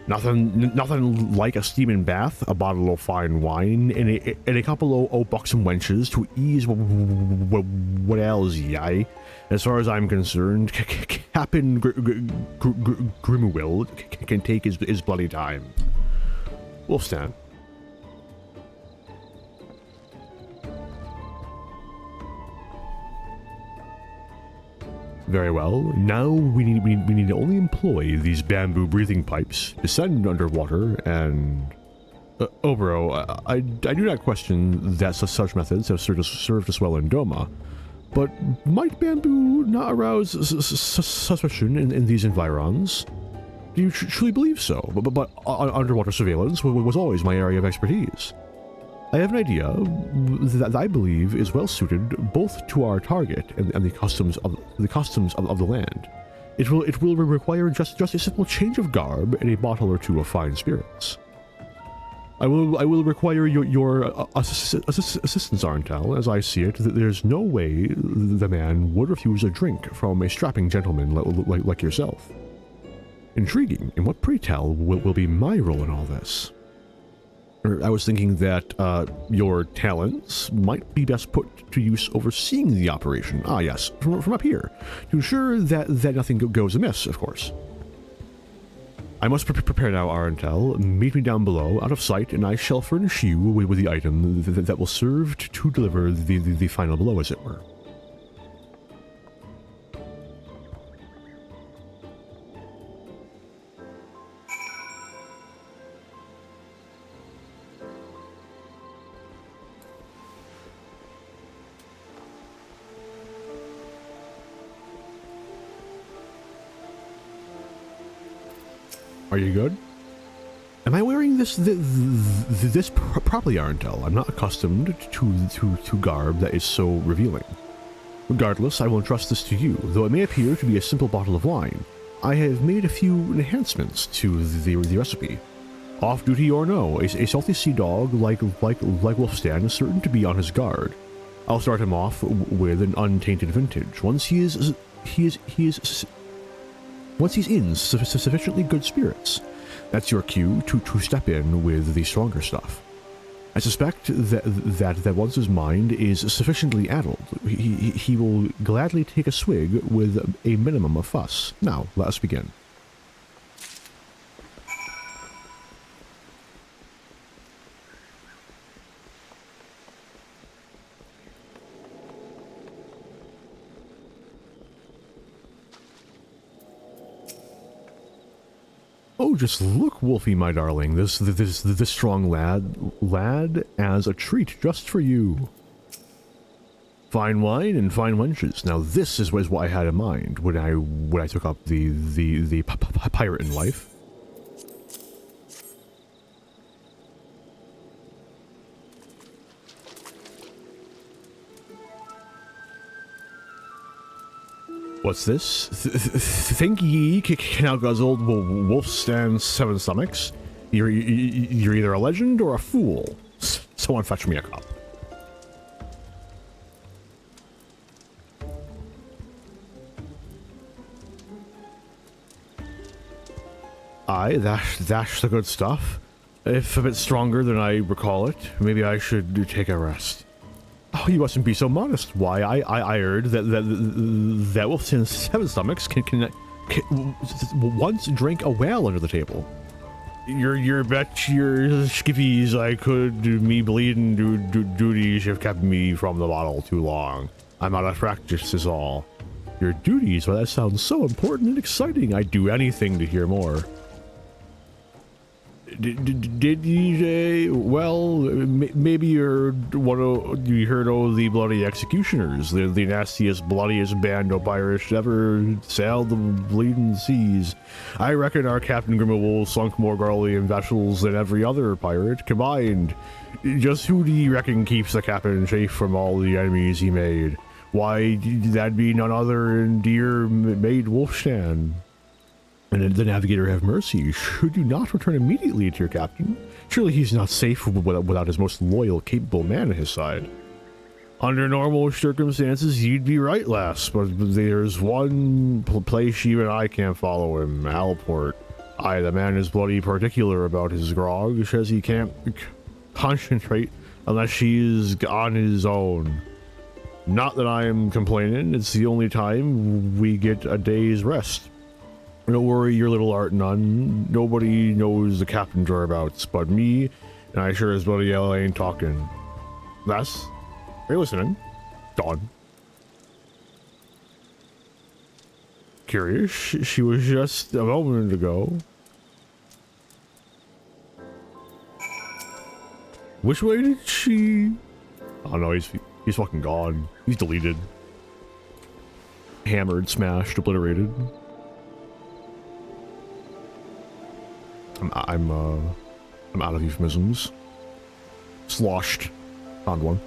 Nothing like a steaming bath, a bottle of fine wine, and a couple of buxom wenches to ease what ails ye. As far as I'm concerned, Captain Grimuel can take his bloody time. Wolfstan. Very well. Now we need to only employ these bamboo breathing pipes, descend underwater, and... Obro, I do not question that such methods have served us well in Doma, but might bamboo not arouse suspicion in these environs? Do you truly believe so? But underwater surveillance was always my area of expertise. I have an idea that I believe is well suited both to our target and the customs of the land. It will require just a simple change of garb and a bottle or two of fine spirits. I will require your assistance, Arentel. As I see it, there's no way the man would refuse a drink from a strapping gentleman like yourself. Intriguing. And what, pray tell, will be my role in all this? I was thinking that your talents might be best put to use overseeing the operation. Ah, yes, from up here, to ensure that nothing goes amiss, of course. I must prepare now, Arentel. Meet me down below, out of sight, and I shall furnish you with the item that will serve to deliver the final blow, as it were. Are you good? Am I wearing this properly, Arentel? I'm not accustomed to garb that is so revealing. Regardless, I will entrust this to you, though it may appear to be a simple bottle of wine. I have made a few enhancements to the recipe. Off-duty or no, a salty sea dog like Wolfstan is certain to be on his guard. I'll start him off with an untainted vintage. Once he's in sufficiently good spirits, that's your cue to step in with the stronger stuff. I suspect that once his mind is sufficiently addled, he will gladly take a swig with a minimum of fuss. Now, let us begin. Oh, just look, Wolfie, my darling. This strong lad as a treat just for you. Fine wine and fine wenches. Now this is what I had in mind when I took up the pirate in life. What's this? Think ye can outguzzle Wolfstan's 7 stomachs? You're either a legend or a fool. Someone fetch me a cup. Aye, that's the good stuff. If a bit stronger than I recall it, maybe I should take a rest. Oh, you mustn't be so modest. Why, I heard that wolves in 7 stomachs can once drink a whale under the table. Your bet your skivvies I could me bleeding duties have kept me from the bottle too long. I'm out of practice is all. Your duties? Well, that sounds so important and exciting. I'd do anything to hear more. Did you say? Well, maybe you heard of the bloody executioners, the nastiest, bloodiest band of pirates ever sailed the bleeding seas. I reckon our Captain Grimmelwool sunk more Garlean vessels than every other pirate combined. Just who do you reckon keeps the captain safe from all the enemies he made? Why, that'd be none other than dear Maid Wolfstan. And the navigator have mercy. Should you not return immediately to your captain? Surely he's not safe without his most loyal, capable man at his side. Under normal circumstances, you'd be right, lass, but there's one place you and I can't follow him, Alport. Aye, the man is bloody particular about his grog, says he can't concentrate unless she's on his own. Not that I am complaining, it's the only time we get a day's rest. Don't worry your little art none. Nobody knows the captain's whereabouts but me, and I sure as bloody hell ain't talking. Lass, are you listening? Dawn. Curious, she was just a moment ago. Which way did she? Oh no, he's fucking gone. He's deleted. Hammered, smashed, obliterated. I'm out of euphemisms. Sloshed. Found one.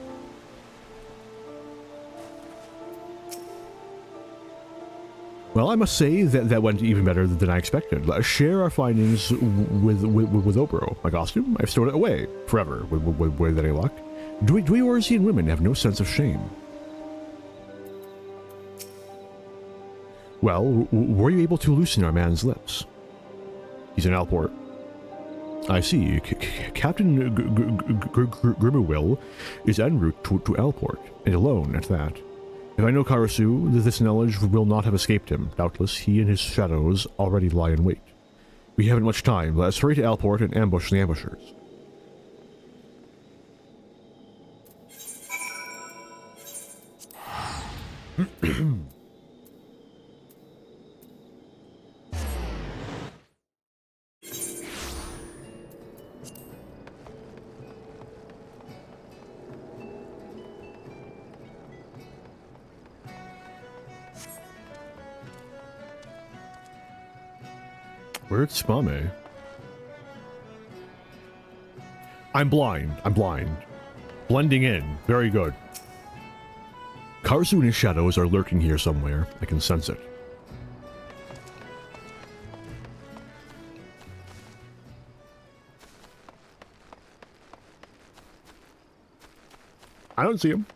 Well, I must say that went even better than I expected. Let's share our findings with Obro. My costume? I've stored it away forever with any luck. Dweorsian women have no sense of shame. Well, were you able to loosen our man's lips? He's in Alport. I see. Captain Grimmelwool is en route to Alport, and alone at that. If I know Karasu, this knowledge will not have escaped him. Doubtless, he and his shadows already lie in wait. We haven't much time. Let's hurry to Alport and ambush the ambushers. Where's Spame? I'm blind. Blending in. Very good. Karasu and his shadows are lurking here somewhere. I can sense it. I don't see him.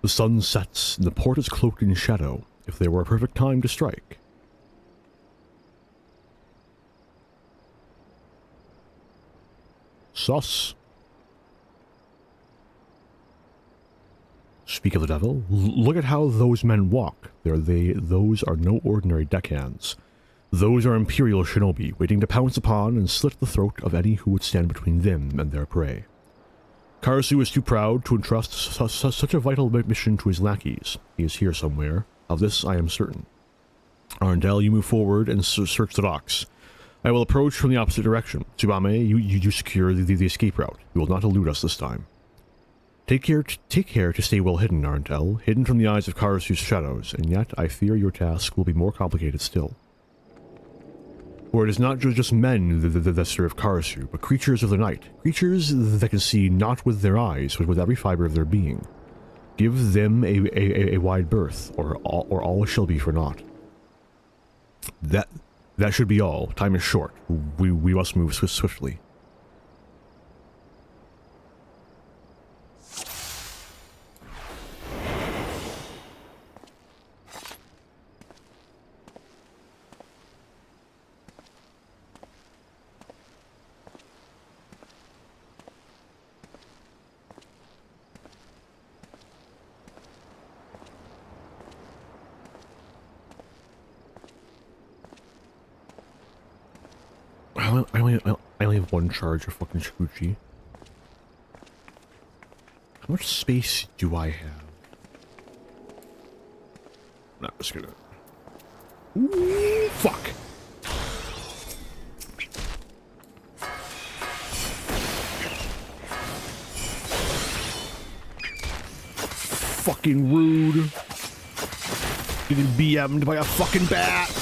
The sun sets, and the port is cloaked in shadow, if there were a perfect time to strike. Sus. Speak of the devil, look at how those men walk. Those are no ordinary deckhands. Those are Imperial shinobi, waiting to pounce upon and slit the throat of any who would stand between them and their prey. Karasu is too proud to entrust such a vital mission to his lackeys. He is here somewhere. Of this I am certain. Arundel, you move forward and search the docks. I will approach from the opposite direction. Tsubame, you secure the escape route. You will not elude us this time. Take care to stay well hidden, Arundel, hidden from the eyes of Karasu's shadows, and yet I fear your task will be more complicated still. For it is not just men that serve Karasu, but creatures of the night. Creatures that can see not with their eyes, but with every fiber of their being. Give them a wide berth, or all shall be for naught. That should be all. Time is short. We must move swiftly. I only have one charge of fucking Shukuchi. How much space do I have? I'm not just gonna... Ooh, fuck! Fucking rude. Getting BM'd by a fucking bat.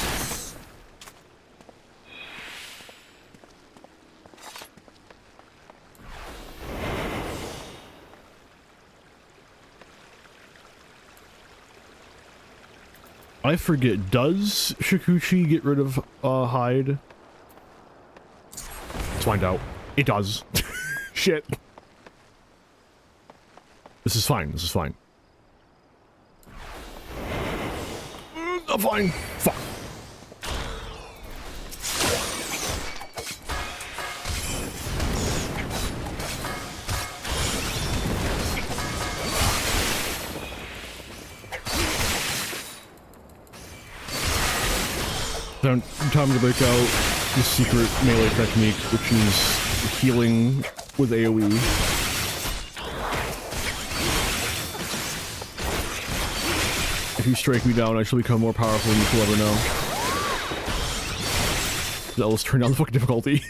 I forget, does Shukuchi get rid of hide? Let's find out. It does. Shit. This is fine, this is fine. I'm fine. Fuck. Time to break out the secret melee technique, which is healing with AoE. If you strike me down, I shall become more powerful than you will ever know. Now let's turn down the fucking difficulty.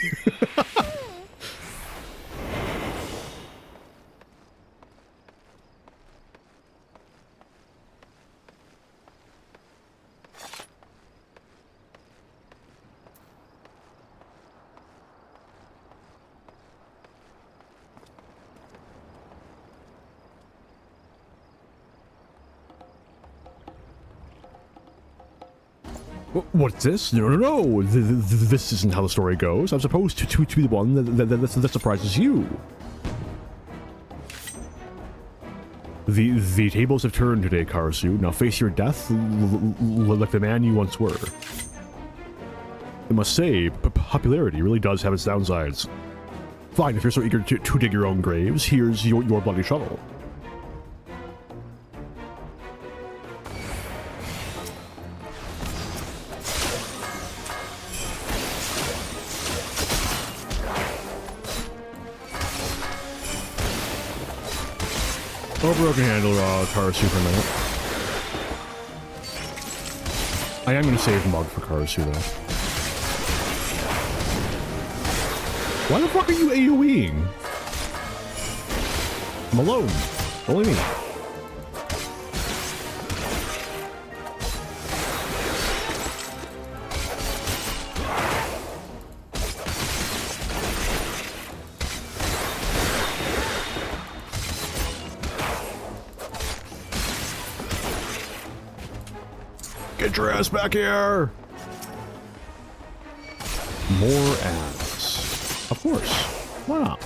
What's this? No. This isn't how the story goes. I'm supposed to be the one that surprises you. The tables have turned today, Karasu. Now face your death like the man you once were. I must say, popularity really does have its downsides. Fine, if you're so eager to dig your own graves, here's your bloody shovel. Oh, broken handle, Karasu for a minute. I am gonna save Mug for Karasu though. Why the fuck are you AoEing? I'm alone. Only me. Get your ass back here! More ads. Of course. Why not?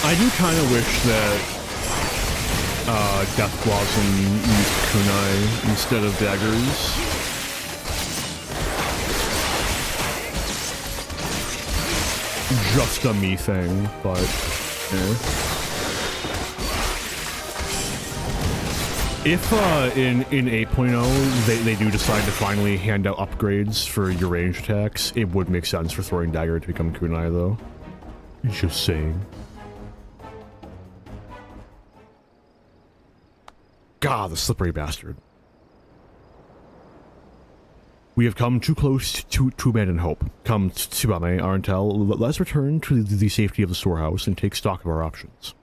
I do kind of wish that Death Blossom used kunai instead of daggers. Just a me thing, but If in 8.0 they do decide to finally hand out upgrades for your range attacks, it would make sense for Throwing Dagger to become Kunai though. Just saying. God, the slippery bastard. We have come too close to abandon hope. Come, Tsubame, Arantel, let's return to the safety of the storehouse and take stock of our options.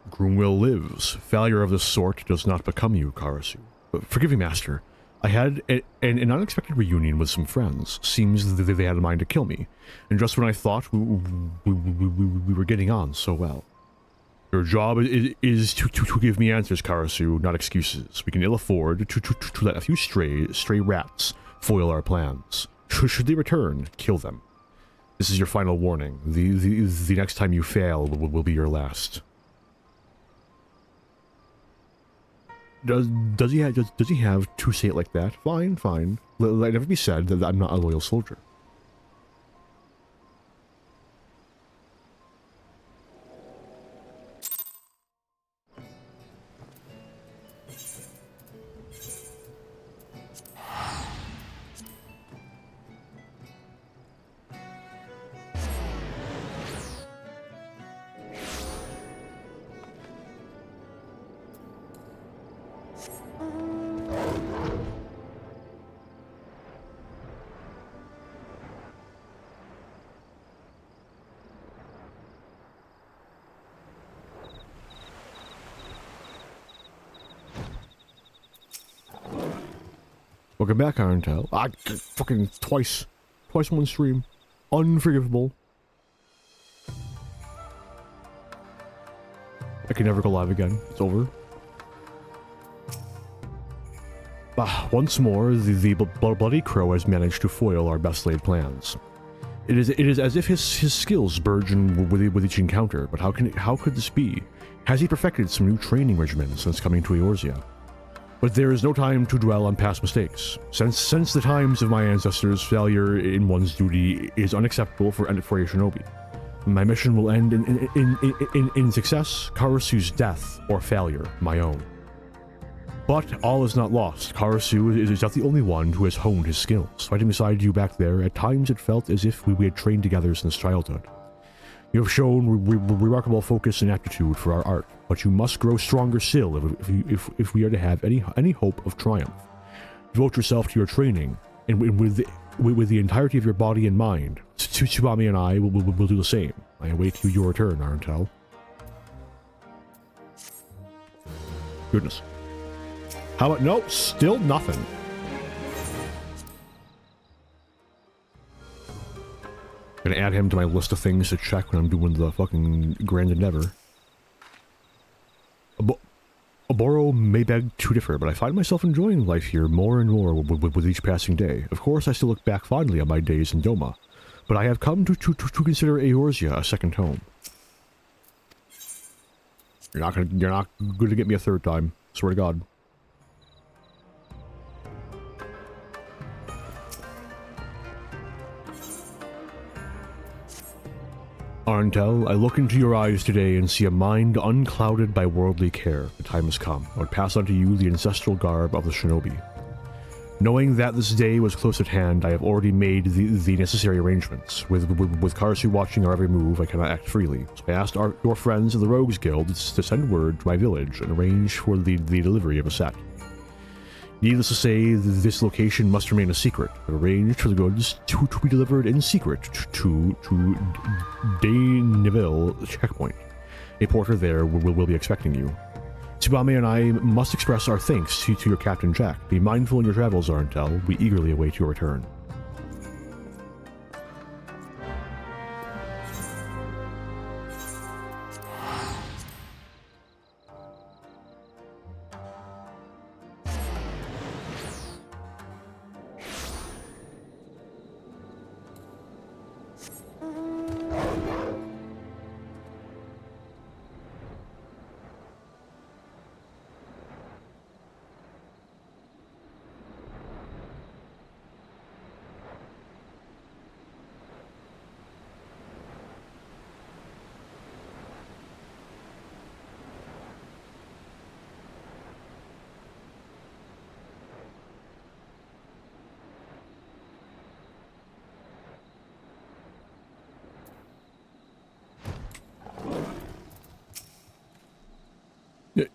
Groomwill lives. Failure of this sort does not become you, Karasu. Forgive me, Master. I had an unexpected reunion with some friends. Seems that they had a mind to kill me. And just when I thought we were getting on so well. Your job is to give me answers, Karasu, not excuses. We can ill afford to let a few stray rats foil our plans. Should they return, kill them. This is your final warning. The next time you fail will be your last. Does he have to say it like that? Fine, fine. Let it never be said that I'm not a loyal soldier. Welcome back, Arantel. Fucking twice in one stream. Unforgivable. I can never go live again. It's over. Once more, the Bloody Crow has managed to foil our best laid plans. It is as if his skills burgeon with each encounter, but how could this be? Has he perfected some new training regimen since coming to Eorzea? But there is no time to dwell on past mistakes. Since the times of my ancestors, failure in one's duty is unacceptable for a shinobi. My mission will end in success, Karasu's death, or failure, my own. But all is not lost. Karasu is not the only one who has honed his skills. Fighting beside you back there, at times it felt as if we had trained together since childhood. You have shown remarkable focus and aptitude for our art, but you must grow stronger still if we are to have any hope of triumph. Devote yourself to your training, and with the entirety of your body and mind. Tsubame and I will do the same. I await your return, Arantel. Goodness. How about, no, still nothing. Gonna add him to my list of things to check when I'm doing the fucking Grand Endeavor. Oboro may beg to differ, but I find myself enjoying life here more and more with each passing day. Of course, I still look back fondly on my days in Doma, but I have come to consider Eorzea a second home. You're not gonna get me a third time. Swear to God. Arantel, I look into your eyes today and see a mind unclouded by worldly care. The time has come. I would pass unto you the ancestral garb of the shinobi. Knowing that this day was close at hand, I have already made the necessary arrangements. With Karasu watching our every move, I cannot act freely. So I asked your friends of the Rogues Guild to send word to my village and arrange for the delivery of a set. Needless to say, this location must remain a secret. I've arranged for the goods to be delivered in secret to Dayneville checkpoint. A porter there will be expecting you. Tsubame and I must express our thanks to your Captain Jack. Be mindful in your travels, Arantel. We eagerly await your return.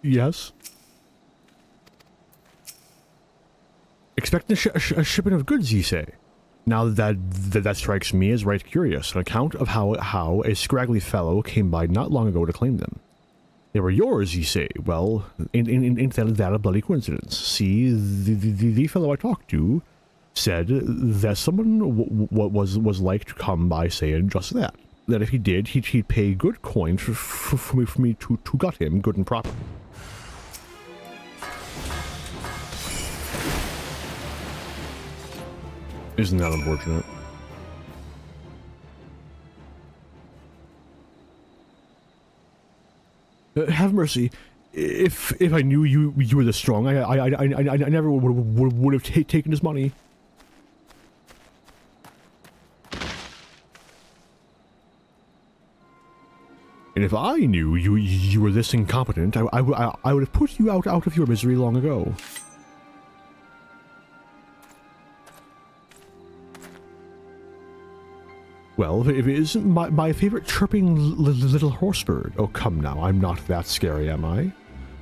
Yes? Expecting a shipment of goods, ye say? Now that strikes me as right curious, an account of how a scraggly fellow came by not long ago to claim them. They were yours, ye say? Well, ain't that a bloody coincidence? See, the fellow I talked to said that someone was like to come by saying just that. That if he did, he'd pay good coin for me to gut him good and proper. Isn't that unfortunate? Have mercy. If I knew you were this strong, I never would have taken his money. And if I knew you were this incompetent, I would have put you out of your misery long ago. Well, if it isn't my favorite chirping little horse bird. Oh, come now, I'm not that scary, am I?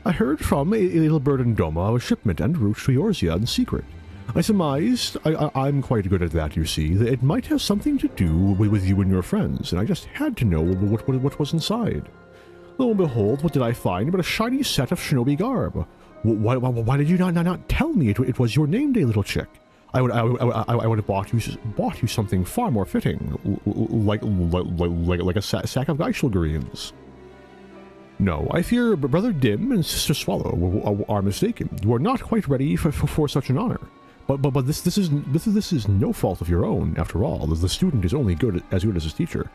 I heard from a little bird in Doma of a shipment en route to Eorzea in secret. I surmised, I'm quite good at that, you see, that it might have something to do with you and your friends, and I just had to know what was inside. Lo and behold, what did I find but a shiny set of shinobi garb? Why did you not tell me it was your name day, little chick? I would have bought you something far more fitting, like a sack of Geishelgreens. No, I fear Brother Dim and Sister Swallow are mistaken. You are not quite ready for such an honor. But this is no fault of your own. After all, the student is only as good as his teacher.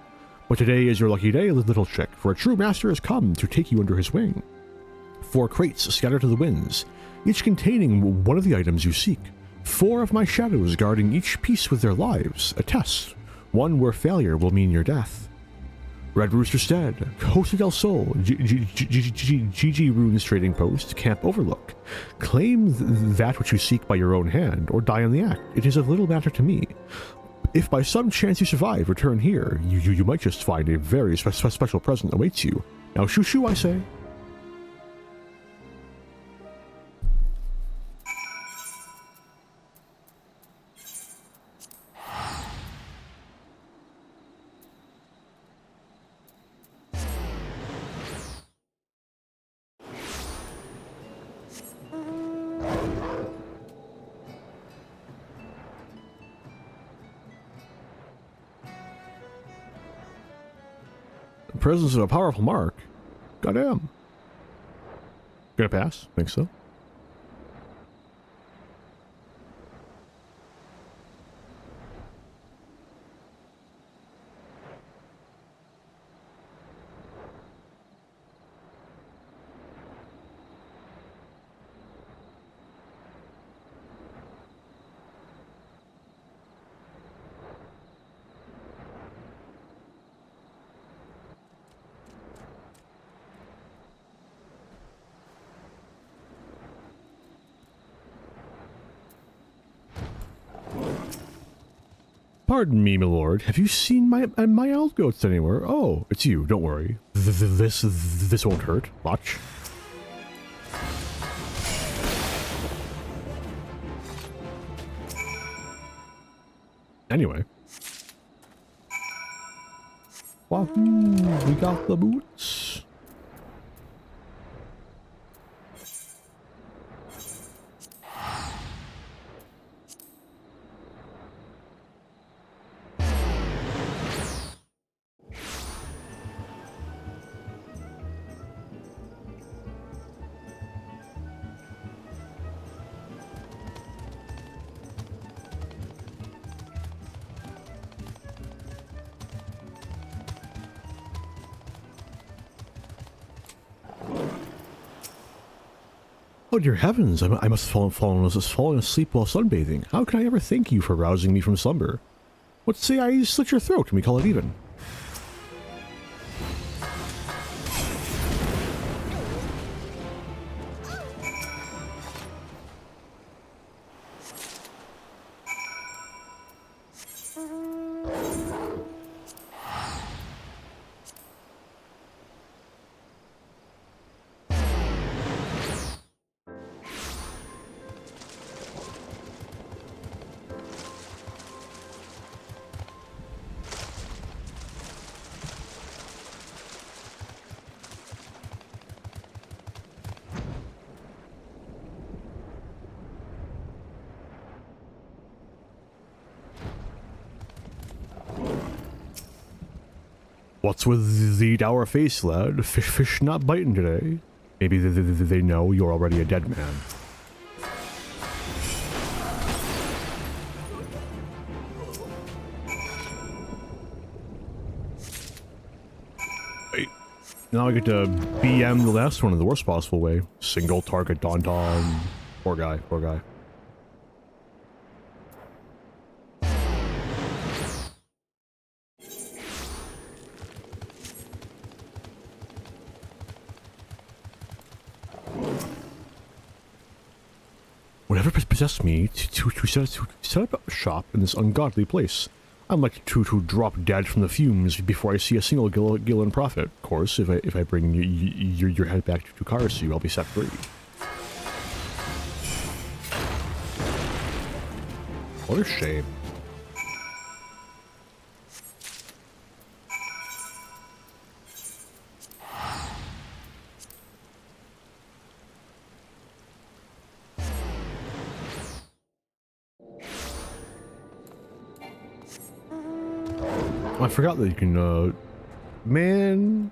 But today is your lucky day, little chick, for a true master has come to take you under his wing. 4 crates scattered to the winds, each containing one of the items you seek. 4 of my shadows guarding each piece with their lives, a test, one where failure will mean your death. Red Rooster Stead, Costa del Sol, GG Runes Trading Post, Camp Overlook. Claim that which you seek by your own hand, or die in the act. It is of little matter to me. If by some chance you survive, return here, you might just find a very special present awaits you. Now shoo shoo, I say. Presence of a powerful mark. Goddamn. Gonna pass? Think so. Pardon me, my lord. Have you seen my outgoats anywhere? Oh, it's you. Don't worry. This won't hurt. Watch. Anyway. Wahoo! We got the boots. Oh dear heavens, I must have fallen asleep while sunbathing. How can I ever thank you for rousing me from slumber? What say I slit your throat and we call it even? What's with the dour face, lad? Fish not biting today. Maybe they know you're already a dead man. Wait. Now I get to BM the last one in the worst possible way. Single target Daunton. Poor guy, poor guy. Whatever possessed me to set up shop in this ungodly place? I'm like to drop dead from the fumes before I see a single Gillen profit. Of course, if I bring your head back to Karasu, I'll be set free. What a shame. I forgot that you can, man,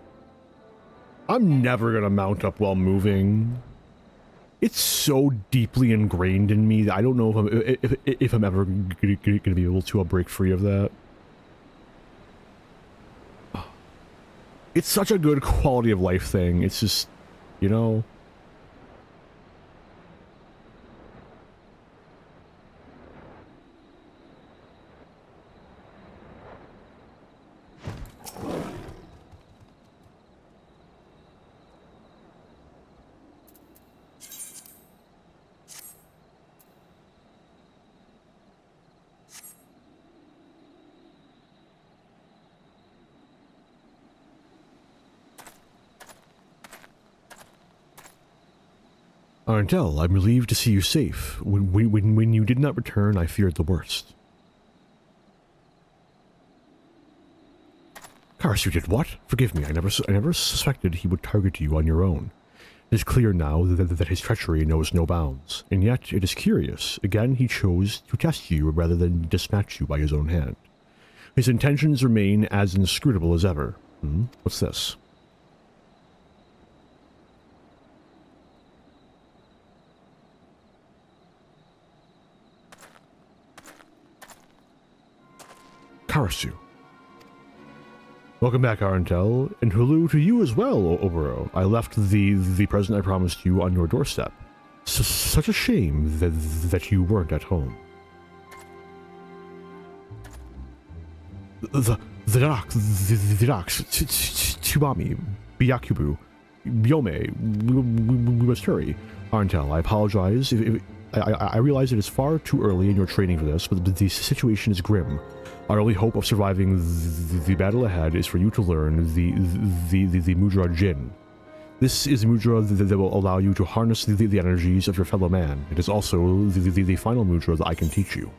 I'm never gonna mount up while moving. It's so deeply ingrained in me that I don't know if I'm ever gonna be able to break free of that. It's such a good quality of life thing. It's just, you know. Arndel, I'm relieved to see you safe. When you did not return, I feared the worst. Karasu did what? Forgive me, I never suspected he would target you on your own. It is clear now that his treachery knows no bounds, and yet it is curious. Again, he chose to test you rather than dispatch you by his own hand. His intentions remain as inscrutable as ever. What's this? Karasu. Welcome back, Arndel, and hello to you as well, Oboro. I left the present I promised you on your doorstep. Such a shame that you weren't at home. The docks, Tsubame, Byakubu, Yome, we must hurry. Arndel, I apologize. I realize it is far too early in your training for this, but the situation is grim. Our only hope of surviving the battle ahead is for you to learn the Mudra Jin. This is Mudra that will allow you to harness the energies of your fellow man. It is also the final Mudra that I can teach you.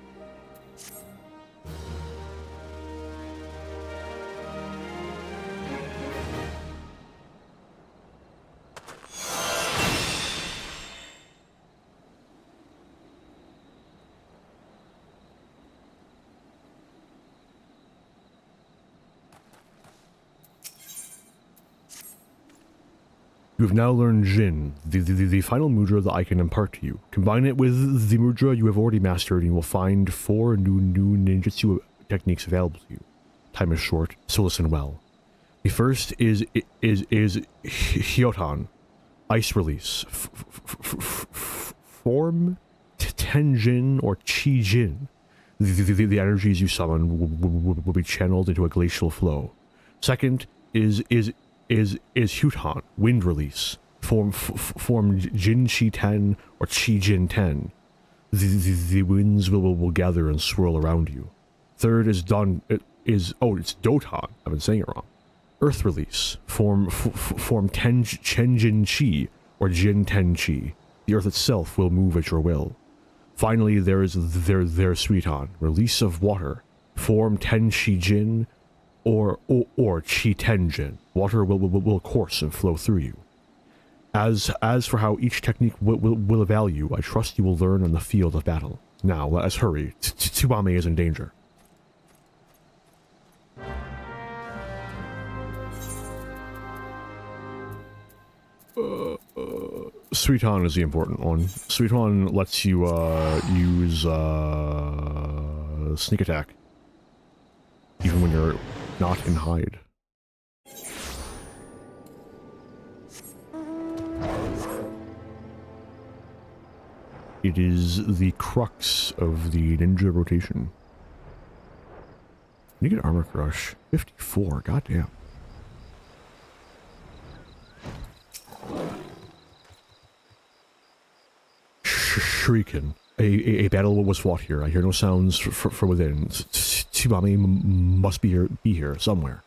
You have now learned Jin, the final Mudra that I can impart to you. Combine it with the Mudra you have already mastered and you will find 4 new ninjutsu techniques available to you. Time is short, so listen well. The first is Hyotan, Ice Release. Form Tenjin or Chi Jin. The energies you summon will be channeled into a glacial flow. Second is Hutan, Wind Release. Form Jin Chi Ten or Chi Jin Ten. The winds will gather and swirl around you. Third is it's Dotan. I've been saying it wrong. Earth Release. Form Chenjin Chi or Jin Ten Chi. The earth itself will move at your will. Finally, there's Suitan, Release of Water. Form Ten Chi Jin or Chi Tenjin. Water will course and flow through you. As for how each technique will avail you, I trust you will learn on the field of battle. Now, let us hurry. Tsubame is in danger. Suiton is the important one. Suiton lets you use sneak attack, even when you're not in hide. It is the crux of the ninja rotation. You get armor crush. 54, goddamn. Shuriken. A battle was fought here. I hear no sounds from within. Tsubame must be here somewhere.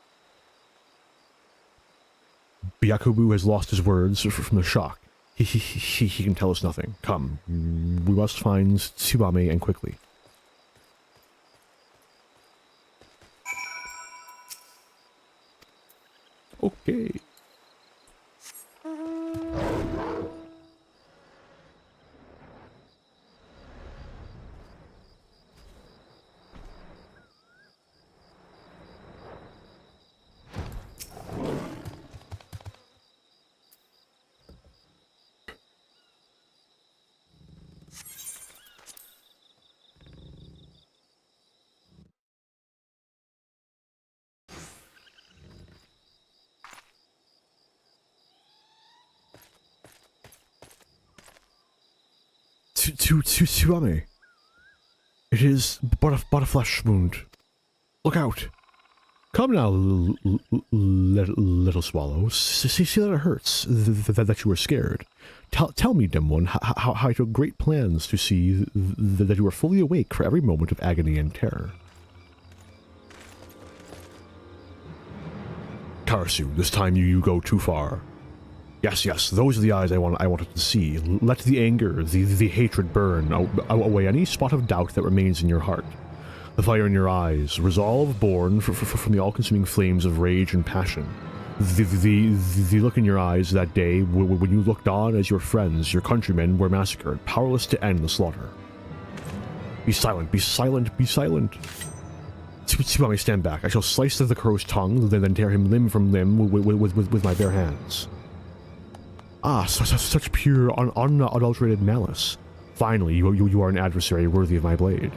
Byakubu has lost his words from the shock. He can tell us nothing. Come, we must find Tsubame and quickly. Okay. Tsubame. It is but a flesh wound. Look out. Come now, little swallow. See that it hurts, that you are scared. Tell me, dim one, how I took great plans to see that you are fully awake for every moment of agony and terror. Karasu, this time you go too far. Yes, those are the eyes I wanted to see. Let the anger, the hatred burn away any spot of doubt that remains in your heart. The fire in your eyes, resolve born from the all-consuming flames of rage and passion. The look in your eyes that day when you looked on as your friends, your countrymen were massacred, powerless to end the slaughter. Be silent, be silent, be silent. Tsubame, stand back. I shall slice the crow's tongue, then tear him limb from limb with my bare hands. Ah, such pure, unadulterated malice. Finally, you are an adversary worthy of my blade.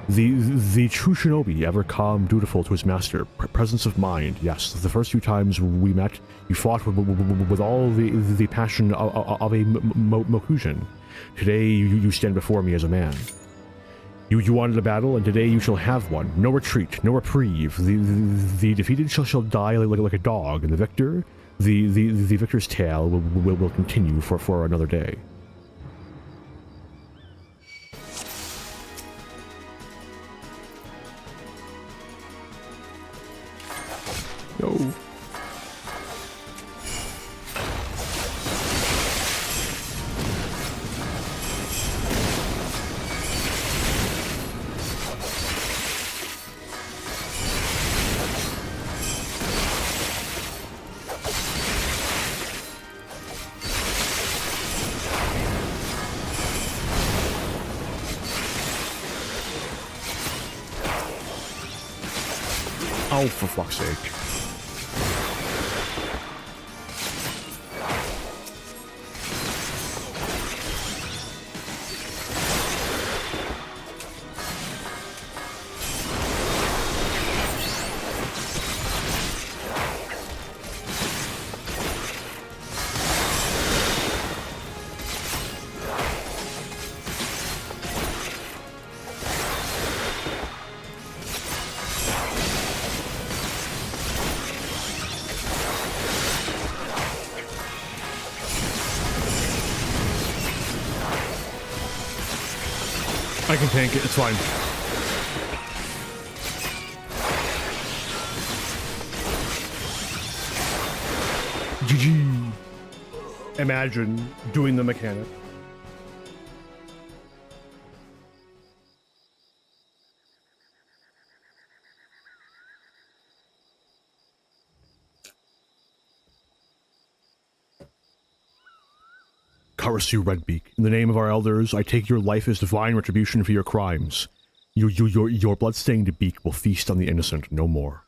The true shinobi, ever calm, dutiful to his master, presence of mind. Yes, the first few times we met, you fought with all the passion of a Mokujin. Today, you stand before me as a man. You wanted a battle, and today you shall have one. No retreat, no reprieve. The defeated shall die like a dog, and the victor... The victor's tale will continue for another day. No. Oh, for fuck's sake. I can tank it, it's fine. GG. Imagine doing the mechanic. Karasu Redbeak, in the name of our elders, I take your life as divine retribution for your crimes. Your blood-stained beak will feast on the innocent no more.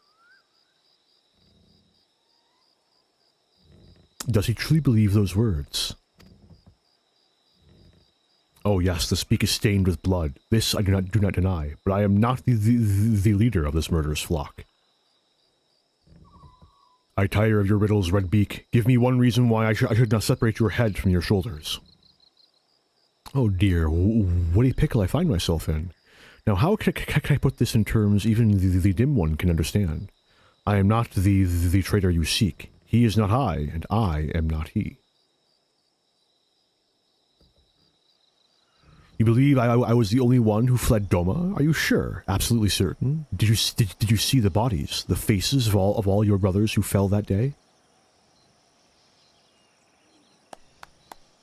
Does he truly believe those words? Oh yes, this beak is stained with blood. This I do not deny, but I am not the leader of this murderous flock. I tire of your riddles, Redbeak. Give me one reason why I should not separate your head from your shoulders. Oh dear, what a pickle I find myself in. Now how can I put this in terms even the dim one can understand? I am not the traitor you seek. He is not I, and I am not he. You believe I was the only one who fled Doma? Are you sure? Absolutely certain? Did you see the bodies, the faces of all your brothers who fell that day?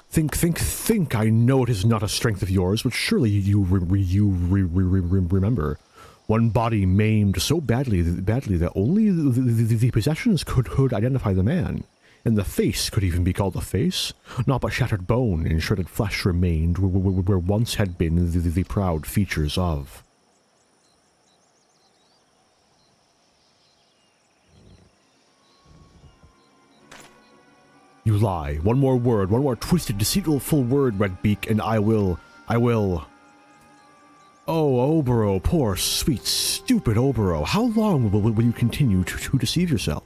Think. I know it is not a strength of yours, but surely you remember. One body maimed so badly that only the possessions could identify the man. And the face could even be called a face. Not but shattered bone and shredded flesh remained where once had been the proud features of. You lie. One more word, one more twisted, deceitful word, Redbeak, and I will... Oh, Oboro, poor, sweet, stupid Oboro. How long will you continue to deceive yourself?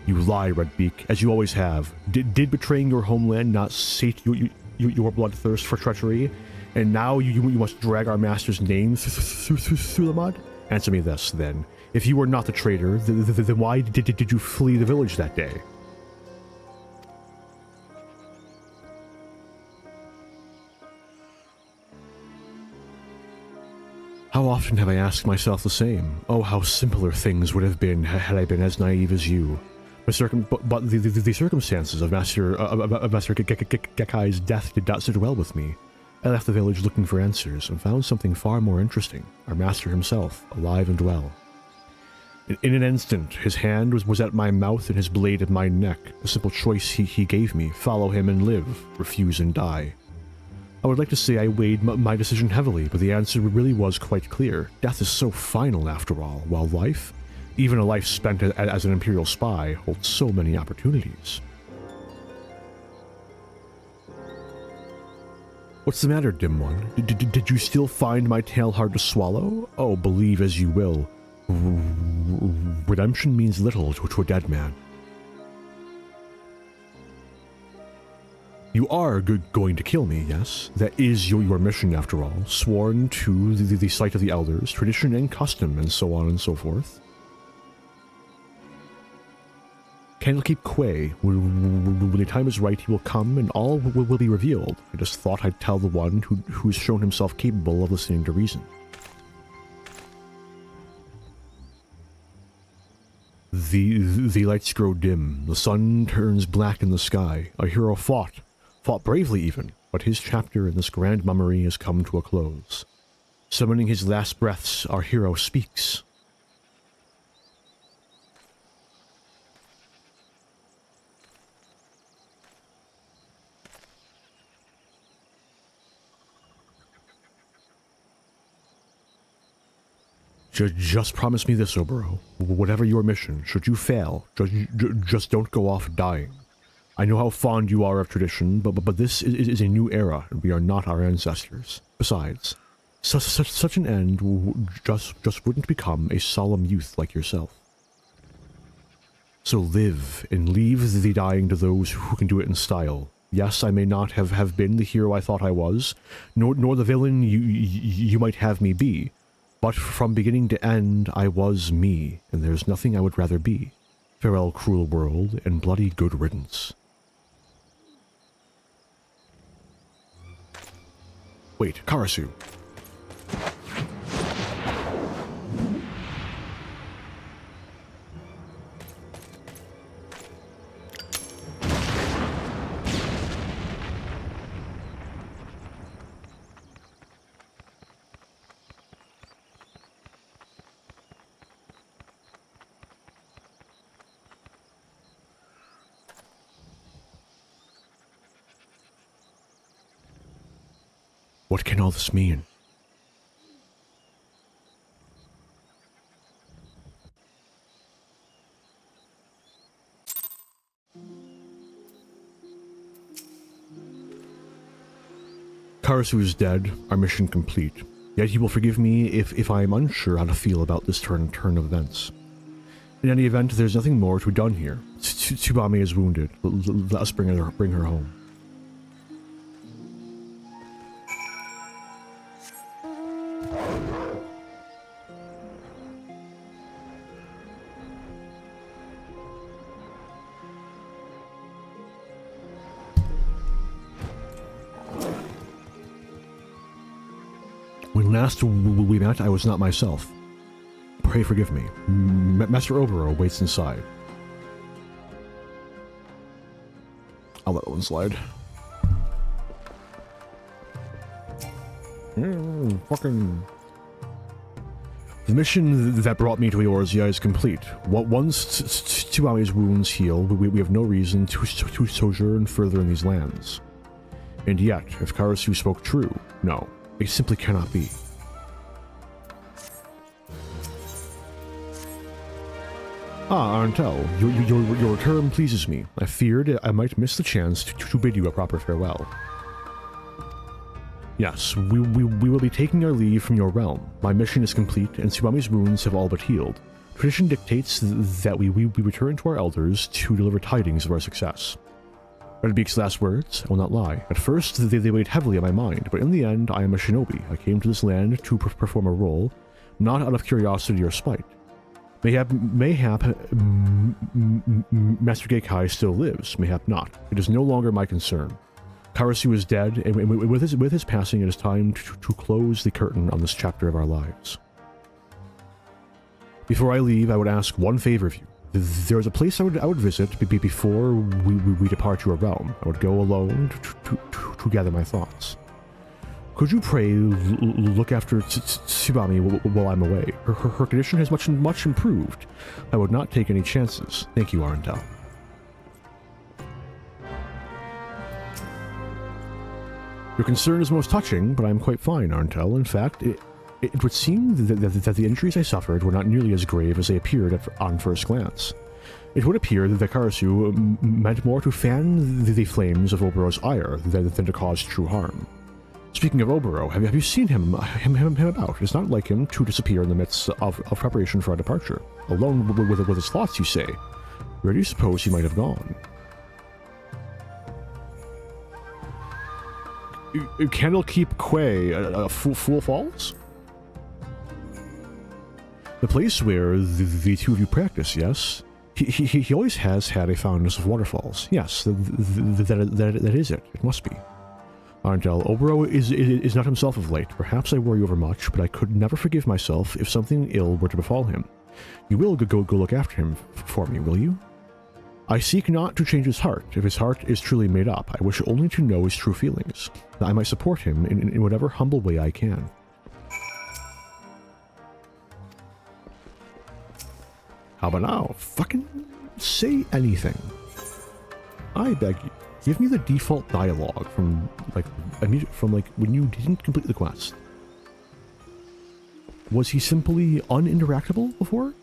You lie, Redbeak, as you always have. Did betraying your homeland not sate your bloodthirst for treachery? And now you must drag our master's name through the mud? Answer me this, then. If you were not the traitor, then why did you flee the village that day? How often have I asked myself the same? Oh, how simpler things would have been had I been as naive as you. But the circumstances of Master Gekai's death did not sit well with me. I left the village looking for answers and found something far more interesting. Our master himself, alive and well. In an instant, his hand was at my mouth and his blade at my neck. A simple choice he gave me: follow him and live, refuse and die. I would like to say I weighed my decision heavily, but the answer really was quite clear. Death is so final after all, while life, even a life spent as an Imperial spy, holds so many opportunities. What's the matter, dim one? Did you still find my tale hard to swallow? Oh, believe as you will. Redemption means little to a dead man. You are going to kill me, yes? That is your mission after all, sworn to the sight of the elders, tradition and custom, and so on and so forth. Candlekeep Quay, when the time is right he will come and all will be revealed. I just thought I'd tell the one who's shown himself capable of listening to reason. The lights grow dim, the sun turns black in the sky. A hero fought bravely even, but his chapter in this grand mummery has come to a close. Summoning his last breaths, our hero speaks. Just promise me this, Oboro. Whatever your mission, should you fail, just don't go off dying. I know how fond you are of tradition, but this is a new era, and we are not our ancestors. Besides, such an end just wouldn't become a solemn youth like yourself. So live, and leave the dying to those who can do it in style. Yes, I may not have been the hero I thought I was, nor the villain you might have me be, but from beginning to end, I was me, and there's nothing I would rather be. Farewell, cruel world, and bloody good riddance. Wait, Karasu. What can all this mean? Karasu is dead, our mission complete. Yet he will forgive me if I am unsure how to feel about this turn of events. In any event, there's nothing more to be done here. Tsubame is wounded. Let us bring her home. When last we met, I was not myself. Pray forgive me. Master Oboro waits inside. I'll let that one slide. Fucking... The mission that brought me to Eorzea is complete. Once Tsubame's wounds heal, we have no reason to sojourn further in these lands. And yet, if Karasu spoke true, no, it simply cannot be. Ah, Arntel, your return pleases me. I feared I might miss the chance to bid you a proper farewell. Yes, we will be taking our leave from your realm. My mission is complete, and Tsubame's wounds have all but healed. Tradition dictates that we return to our elders to deliver tidings of our success. Red Beak's last words, I will not lie. At first, they weighed heavily on my mind, but in the end, I am a shinobi. I came to this land to perform a role, not out of curiosity or spite. Mayhap Master Geikai still lives, mayhap not. It is no longer my concern. Karasu is dead, and with his passing, it is time to close the curtain on this chapter of our lives. Before I leave, I would ask one favor of you. There is a place I would visit before we depart your realm. I would go alone to gather my thoughts. Could you pray look after Tsubame while I'm away? Her condition has much improved. I would not take any chances. Thank you, Arntel. Your concern is most touching, but I am quite fine, Arntel. In fact, it would seem that the injuries I suffered were not nearly as grave as they appeared on first glance. It would appear that Karasu meant more to fan the flames of Oboro's ire than to cause true harm. Speaking of Oboro, have you seen him about? It's not like him to disappear in the midst of preparation for our departure. Alone with his thoughts, you say. Where do you suppose he might have gone? Candlekeep Quay, Fool Falls? The place where the two of you practice, yes? He always has had a fondness of waterfalls. Yes, that is it. It must be. Arntel, Oboro is not himself of late. Perhaps I worry overmuch, but I could never forgive myself if something ill were to befall him. You will go look after him for me, will you? I seek not to change his heart. If his heart is truly made up, I wish only to know his true feelings. That I might support him in whatever humble way I can. How about now? Fucking say anything. I beg you. Give me the default dialogue from when you didn't complete the quest. Was he simply uninteractable before?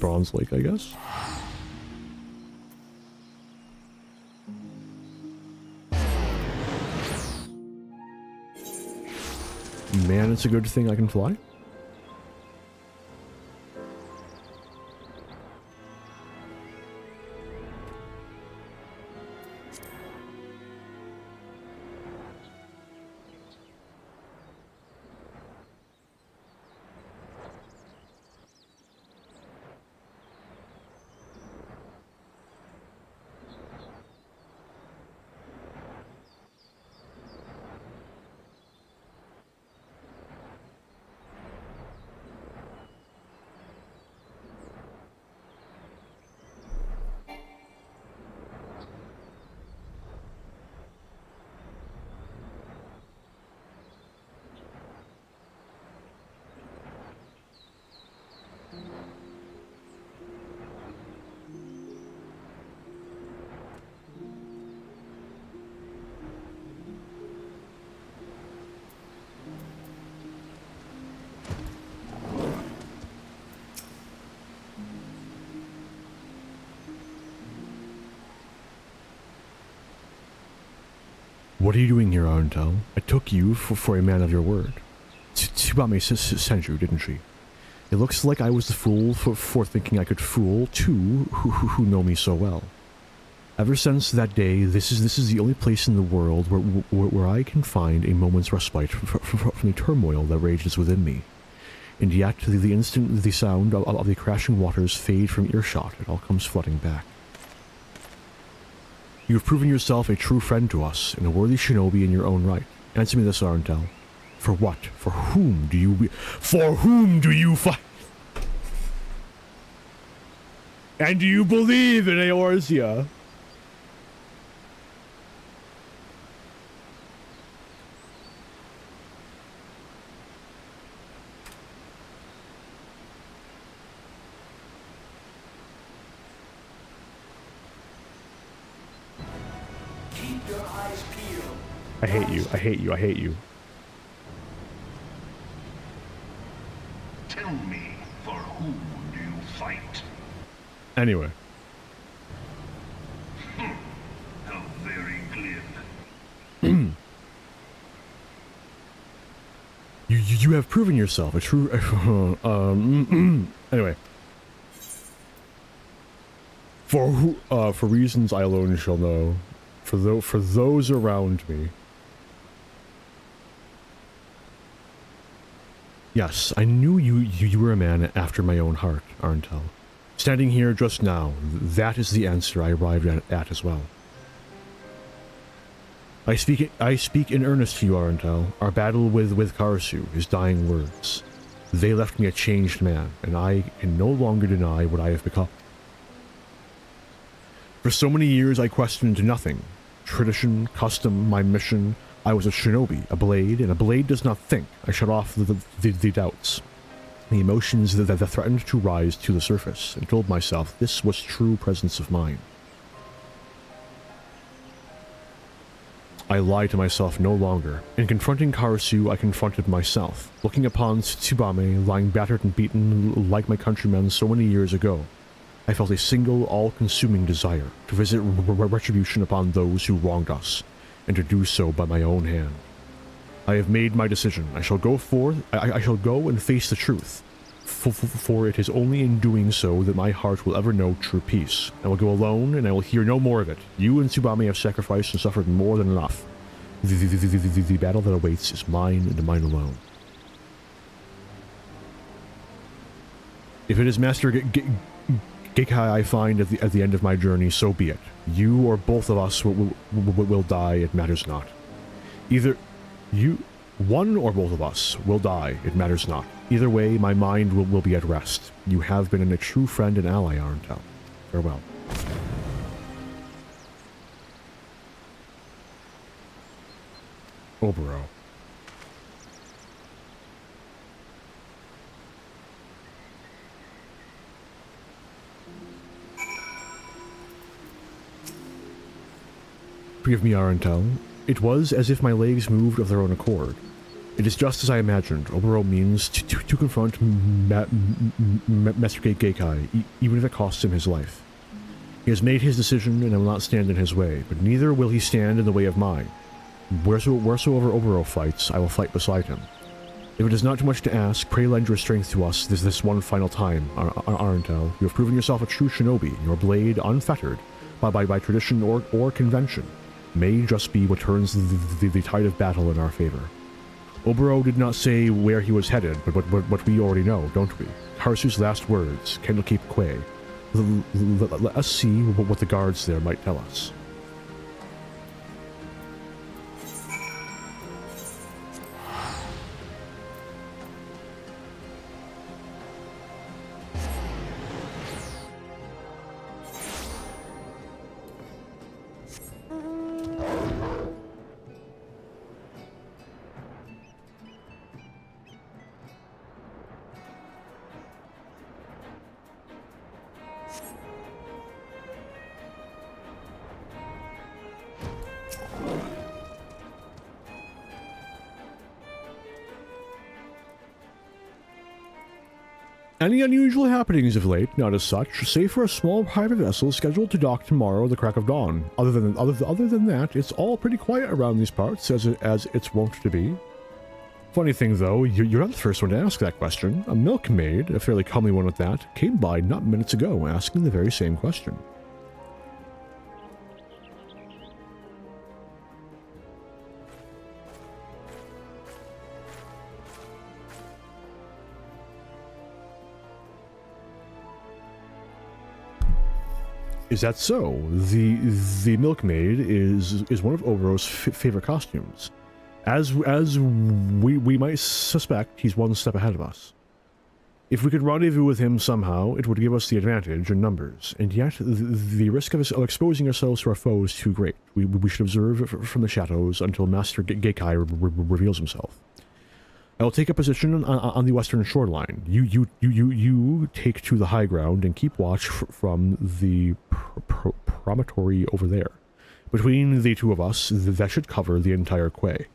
Bronze Lake, I guess. Man, it's a good thing I can fly. What are you doing here, Arentel? I took you for a man of your word. Tsubame sent you, didn't she? It looks like I was the fool for thinking I could fool two who know me so well. Ever since that day, this is the only place in the world where I can find a moment's respite from the turmoil that rages within me. And yet, the instant the sound of the crashing waters fade from earshot, it all comes flooding back. You have proven yourself a true friend to us, and a worthy shinobi in your own right. Answer me this, Arentel. For what? For whom do you... For whom do you fight? And do you believe in Eorzea? Keep your eyes peeled. I hate you, I hate you, I hate you. Tell me, for whom do you fight? Anyway. How very glib. You have proven yourself a true... Anyway. For reasons I alone shall know. For those around me. Yes, I knew you were a man after my own heart, Arentel. Standing here just now, that is the answer I arrived at as well. I speak in earnest to you, Arentel. Our battle with Karasu, his dying words. They left me a changed man, and I can no longer deny what I have become. For so many years I questioned nothing. Tradition, custom, my mission. I was a shinobi, a blade, and a blade does not think. I shut off the doubts, the emotions that threatened to rise to the surface, and told myself this was true presence of mind. I lied to myself no longer. In confronting Karasu, I confronted myself. Looking upon Tsubame, lying battered and beaten like my countrymen so many years ago, I felt a single, all-consuming desire to visit retribution upon those who wronged us, and to do so by my own hand. I have made my decision. I shall go forth. I shall go and face the truth. For it is only in doing so that my heart will ever know true peace. I will go alone, and I will hear no more of it. You and Tsubame have sacrificed and suffered more than enough. The battle that awaits is mine and mine alone. If it is Master Gekai I find at the end of my journey, so be it. You or both of us will die, it matters not. Either one or both of us will die, it matters not. Either way, my mind will be at rest. You have been a true friend and ally, Arentel. Farewell. Oboro. Forgive me, Arentel. It was as if my legs moved of their own accord. It is just as I imagined. Oboro means to confront Master Gekai, even if it costs him his life. He has made his decision, and I will not stand in his way, but neither will he stand in the way of mine. Wheresoever Oboro fights, I will fight beside him. If it is not too much to ask, pray lend your strength to us this one final time, Arentel. You have proven yourself a true shinobi, your blade unfettered by tradition or convention may just be what turns the tide of battle in our favor. Oboro did not say where he was headed, but what we already know, don't we? Karasu's last words, Candlekeep Quay. Let us see what the guards there might tell us. Any unusual happenings of late? Not as such, save for a small private vessel scheduled to dock tomorrow at the crack of dawn. Other than that, it's all pretty quiet around these parts, as it's wont to be. Funny thing though, you're not the first one to ask that question. A milkmaid, a fairly comely one at that, came by not minutes ago asking the very same question. Is that so? The milkmaid is one of Oboro's favorite costumes. As we might suspect, he's one step ahead of us. If we could rendezvous with him somehow, it would give us the advantage in numbers, and yet the risk of exposing ourselves to our foe is too great. We should observe from the shadows until Master Geikai reveals himself. I will take a position on the western shoreline. You take to the high ground and keep watch from the promontory over there. Between the two of us, that should cover the entire quay.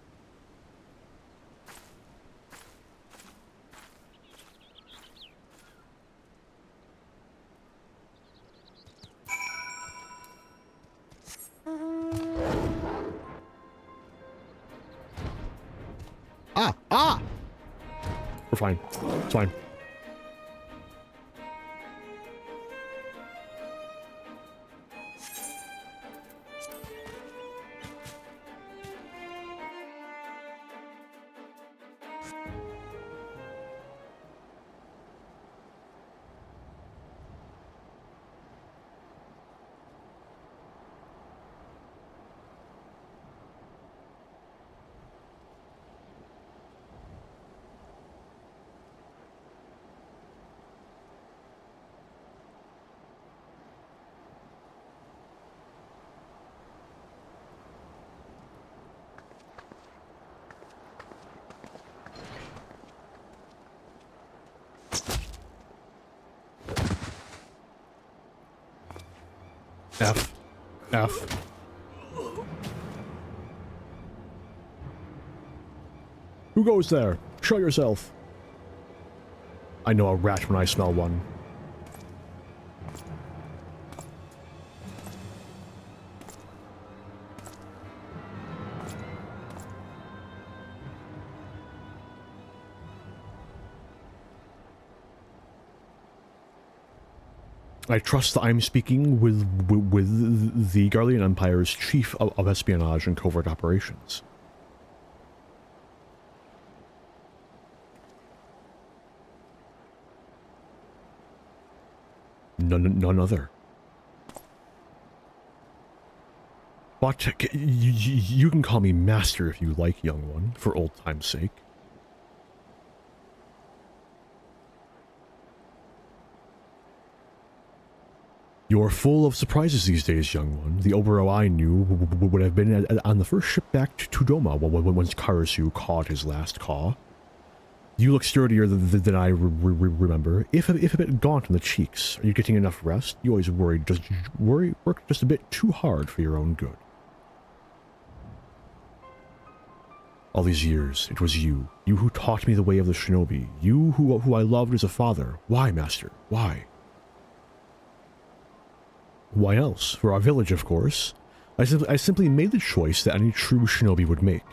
Ah! We're fine. It's fine. F. Who goes there? Show yourself. I know a rat when I smell one. I trust that I'm speaking with the Garlean Empire's chief of espionage and covert operations. None other. But you can call me Master if you like, young one, for old time's sake. You're full of surprises these days, young one. The Oboro I knew would have been on the first ship back to Doma once Karasu caught his last caw. You look sturdier than I remember, if a bit gaunt in the cheeks. Are you getting enough rest? You always work just a bit too hard for your own good. All these years, it was you who taught me the way of the shinobi, you who I loved as a father. Why, Master? Why? Why else? For our village, of course. I simply made the choice that any true shinobi would make.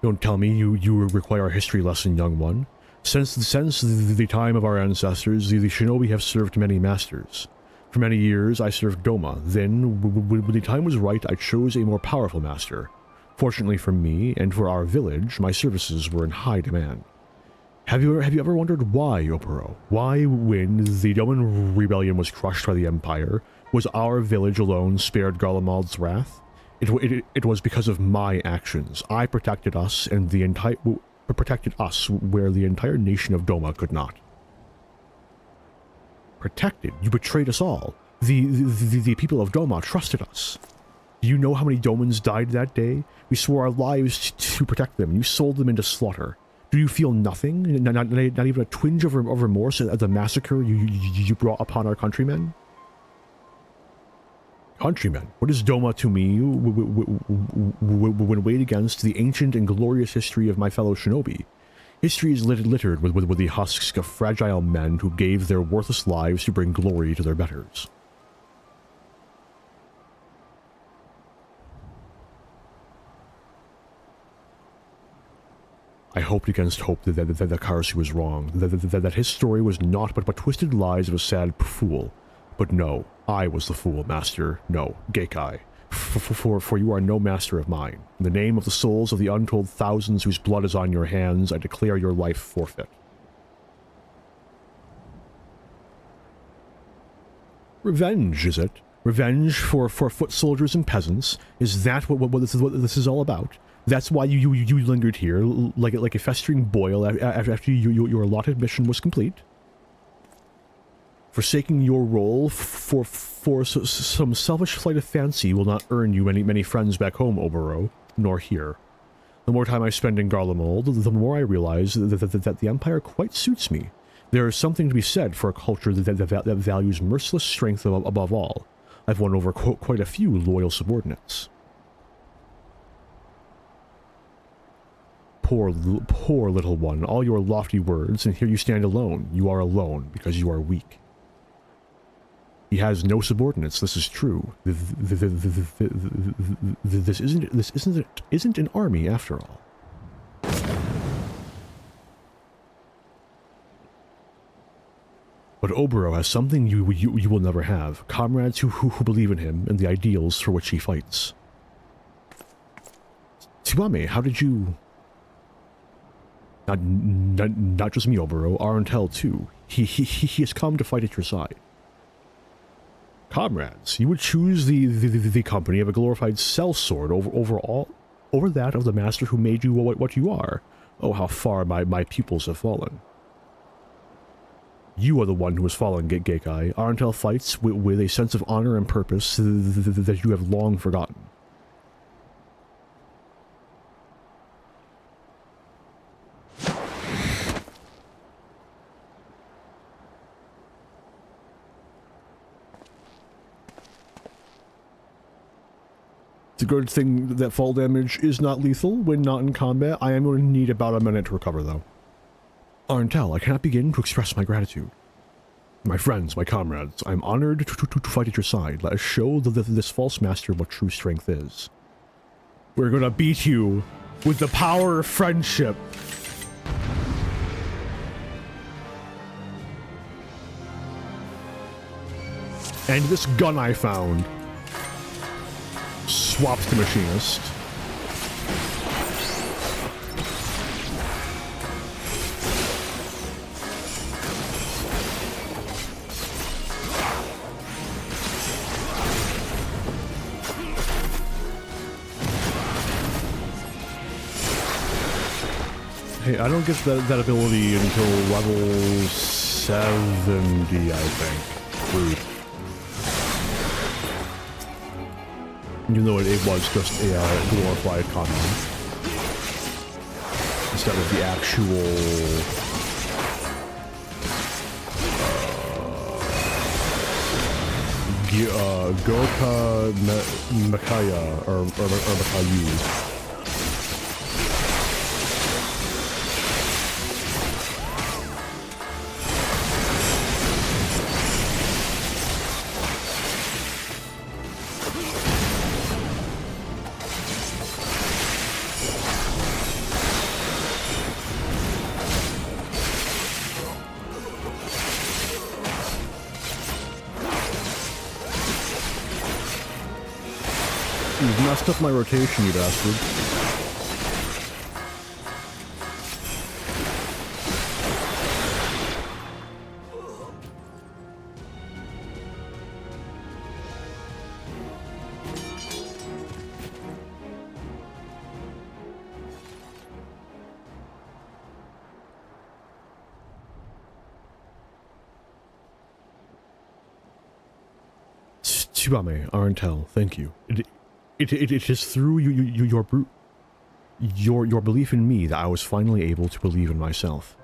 Don't tell me you require a history lesson, young one. Since the time of our ancestors, the shinobi have served many masters. For many years, I served Doma. Then, when the time was right, I chose a more powerful master. Fortunately for me, and for our village, my services were in high demand. Have you ever wondered why, Oboro? Why, when the Doman rebellion was crushed by the Empire, was our village alone spared Garlemald's wrath? It was because of my actions. I protected us, and protected us where the entire nation of Doma could not. Protected? You betrayed us all. The people of Doma trusted us. Do you know how many Domans died that day? We swore our lives to protect them. You sold them into slaughter. Do you feel nothing? Not even a twinge of remorse at the massacre you brought upon our countrymen? Countrymen? What is Doma to me when weighed against the ancient and glorious history of my fellow shinobi? History is littered with the husks of fragile men who gave their worthless lives to bring glory to their betters. I hoped against hope that Karsu was wrong, that his story was naught but twisted lies of a sad fool. But no, I was the fool, master. No, Geikai. For you are no master of mine. In the name of the souls of the untold thousands whose blood is on your hands, I declare your life forfeit. Revenge, is it? Revenge for foot soldiers and peasants? Is that what this is all about? That's why you lingered here, like a festering boil after your allotted mission was complete? Forsaking your role for some selfish flight of fancy will not earn you many friends back home, Oboro, nor here. The more time I spend in Garlemald, the more I realize that the Empire quite suits me. There is something to be said for a culture that values merciless strength above all. I've won over quite a few loyal subordinates. Poor little one, all your lofty words, and here you stand alone. You are alone because you are weak. He has no subordinates, this is true. This isn't an army after all. But Oboro has something you will never have. Comrades who believe in him and the ideals for which he fights. Tsubame, how did you... Not just me, Oboro, Arantel too. He has come to fight at your side. Comrades, you would choose the company of a glorified sellsword over that of the master who made you what you are. Oh, how far my pupils have fallen. You are the one who has fallen, Geikai. Arantel fights with a sense of honor and purpose that you have long forgotten. It's a good thing that fall damage is not lethal when not in combat. I am going to need about a minute to recover, though. Arantel, I cannot begin to express my gratitude. My friends, my comrades, I am honored to fight at your side. Let us show this false master what true strength is. We're gonna beat you with the power of friendship. And this gun I found. Swaps the machinist. Hey, I don't get that ability until level 70, I think. Rude. Even though it was just a glorified common. Instead of the actual... Gorka Makaya, or Makayu. You've messed up my rotation, you bastard. Tsubame, Arantel, thank you. It is through your belief in me that I was finally able to believe in myself.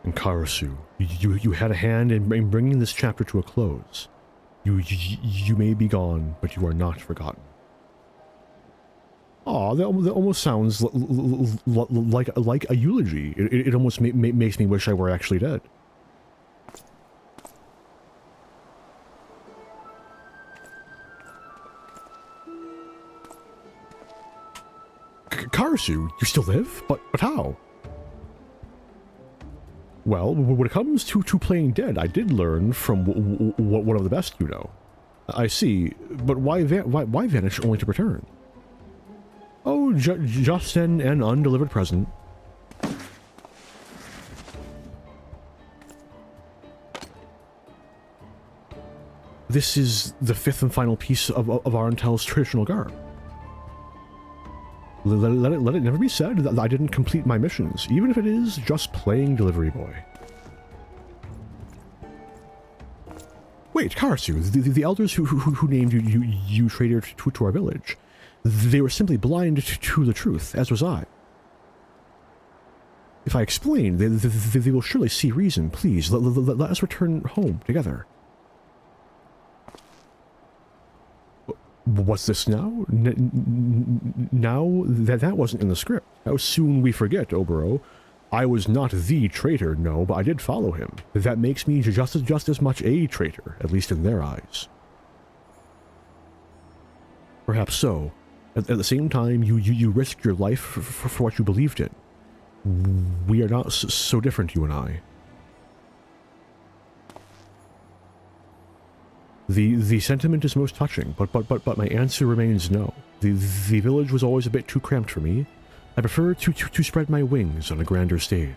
And Karasu, you had a hand in bringing this chapter to a close. You may be gone, but you are not forgotten. Aw, that almost sounds like a eulogy. It almost makes me wish I were actually dead. Karasu, you still live? But how? Well, when it comes to playing dead, I did learn from one of the best you know. I see, but why vanish only to return? Oh, just an undelivered present. This is the fifth and final piece of Arentel's traditional garb. Let it never be said that I didn't complete my missions, even if it is just playing delivery boy. Wait, Karasu, the elders who named you traitor to our village, they were simply blind to the truth, as was I. If I explain, they will surely see reason. Please, let us return home together. What's this now? Now that wasn't in the script. How soon we forget, Oboro. I was not the traitor, no, but I did follow him. That makes me just as much a traitor, at least in their eyes. Perhaps so. At the same time, you risked your life for what you believed in. We are not so different, you and I. The sentiment is most touching, but my answer remains no. The village was always a bit too cramped for me. I prefer to spread my wings on a grander stage.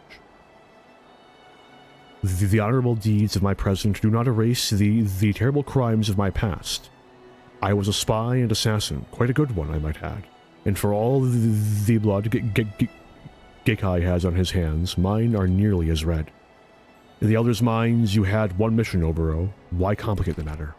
The honorable deeds of my present do not erase the terrible crimes of my past. I was a spy and assassin, quite a good one, I might add. And for all the blood Gekai has on his hands, mine are nearly as red. In the elders' minds, you had one mission, Oboro. Why complicate the matter?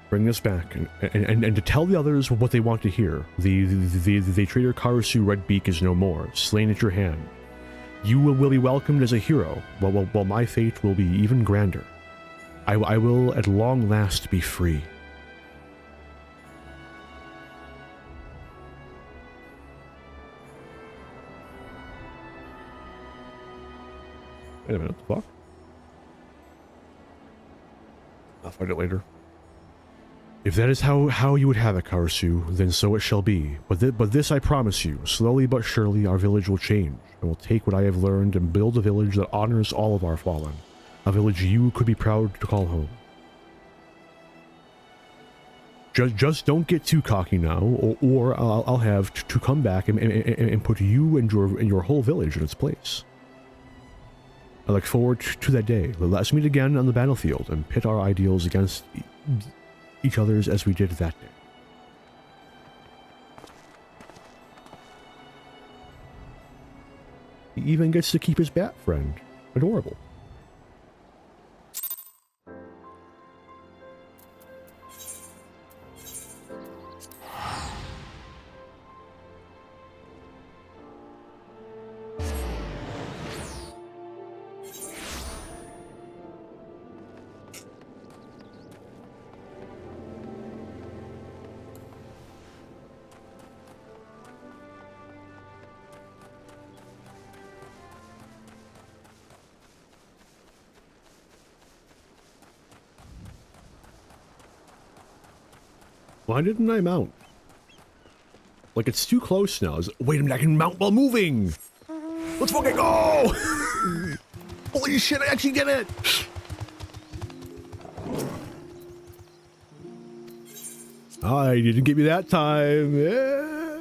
Bring this back, and to tell the others what they want to hear. The traitor Karasu Redbeak is no more, slain at your hand. You will be welcomed as a hero, while my fate will be even grander. I will at long last be free. Wait a minute, what the fuck? I'll find it later. If that is how you would have it, Karasu, then so it shall be. But this I promise you, slowly but surely our village will change, and will take what I have learned and build a village that honors all of our fallen. A village you could be proud to call home. Just don't get too cocky now, or I'll have to come back and put you and your whole village in its place. I look forward to that day. Let's meet again on the battlefield and pit our ideals against each other's as we did that day. He even gets to keep his bat friend. Adorable. Why didn't I mount? Like, it's too close now. Wait a minute, I can mount while moving! Let's fucking go! Holy shit, I actually did it! I didn't get me that time. Yeah.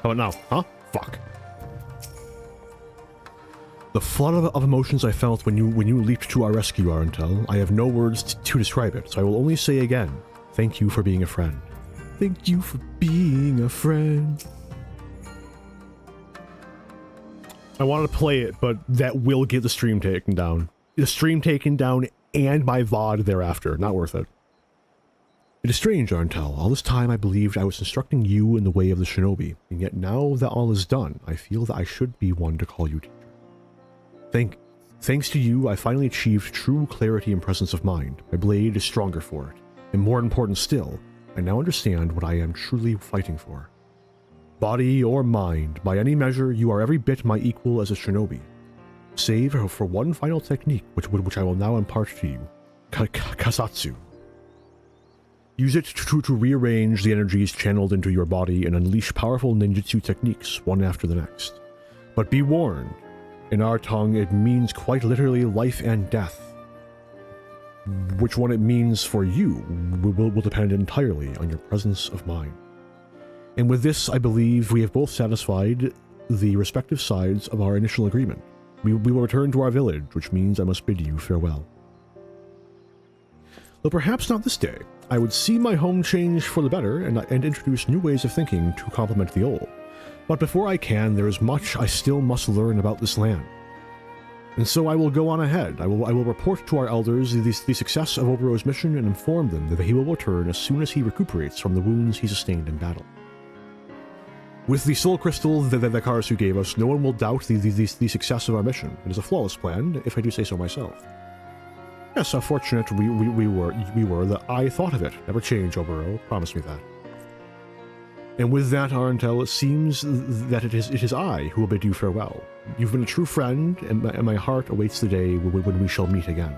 How about now? Huh? Fuck. The flood of emotions I felt when you leaped to our rescue, Arentel, I have no words to describe it, so I will only say again, thank you for being a friend. Thank you for being a friend. I wanted to play it, but that will get the stream taken down. The stream taken down and my VOD thereafter. Not worth it. It is strange, Arntel. All this time I believed I was instructing you in the way of the shinobi, and yet now that all is done, I feel that I should be one to call you teacher. Thanks to you, I finally achieved true clarity and presence of mind. My blade is stronger for it. And more important still, I now understand what I am truly fighting for. Body or mind, by any measure, you are every bit my equal as a shinobi. Save for one final technique, which I will now impart to you. Kasatsu. Use it to rearrange the energies channeled into your body and unleash powerful ninjutsu techniques, one after the next. But be warned, in our tongue it means quite literally life and death. Which one it means for you will depend entirely on your presence of mind. And with this, I believe we have both satisfied the respective sides of our initial agreement. We will return to our village, which means I must bid you farewell. Though perhaps not this day, I would see my home change for the better and introduce new ways of thinking to complement the old. But before I can, there is much I still must learn about this land. And so I will go on ahead. I will report to our elders the success of Obero's mission and inform them that he will return as soon as he recuperates from the wounds he sustained in battle. With the soul crystal that Karasu gave us, no one will doubt the success of our mission. It is a flawless plan, if I do say so myself. Yes, how fortunate we were that I thought of it. Never change, Obero. Promise me that. And with that, Arntel, it seems that it is I who will bid you farewell. You've been a true friend, and my heart awaits the day when we shall meet again.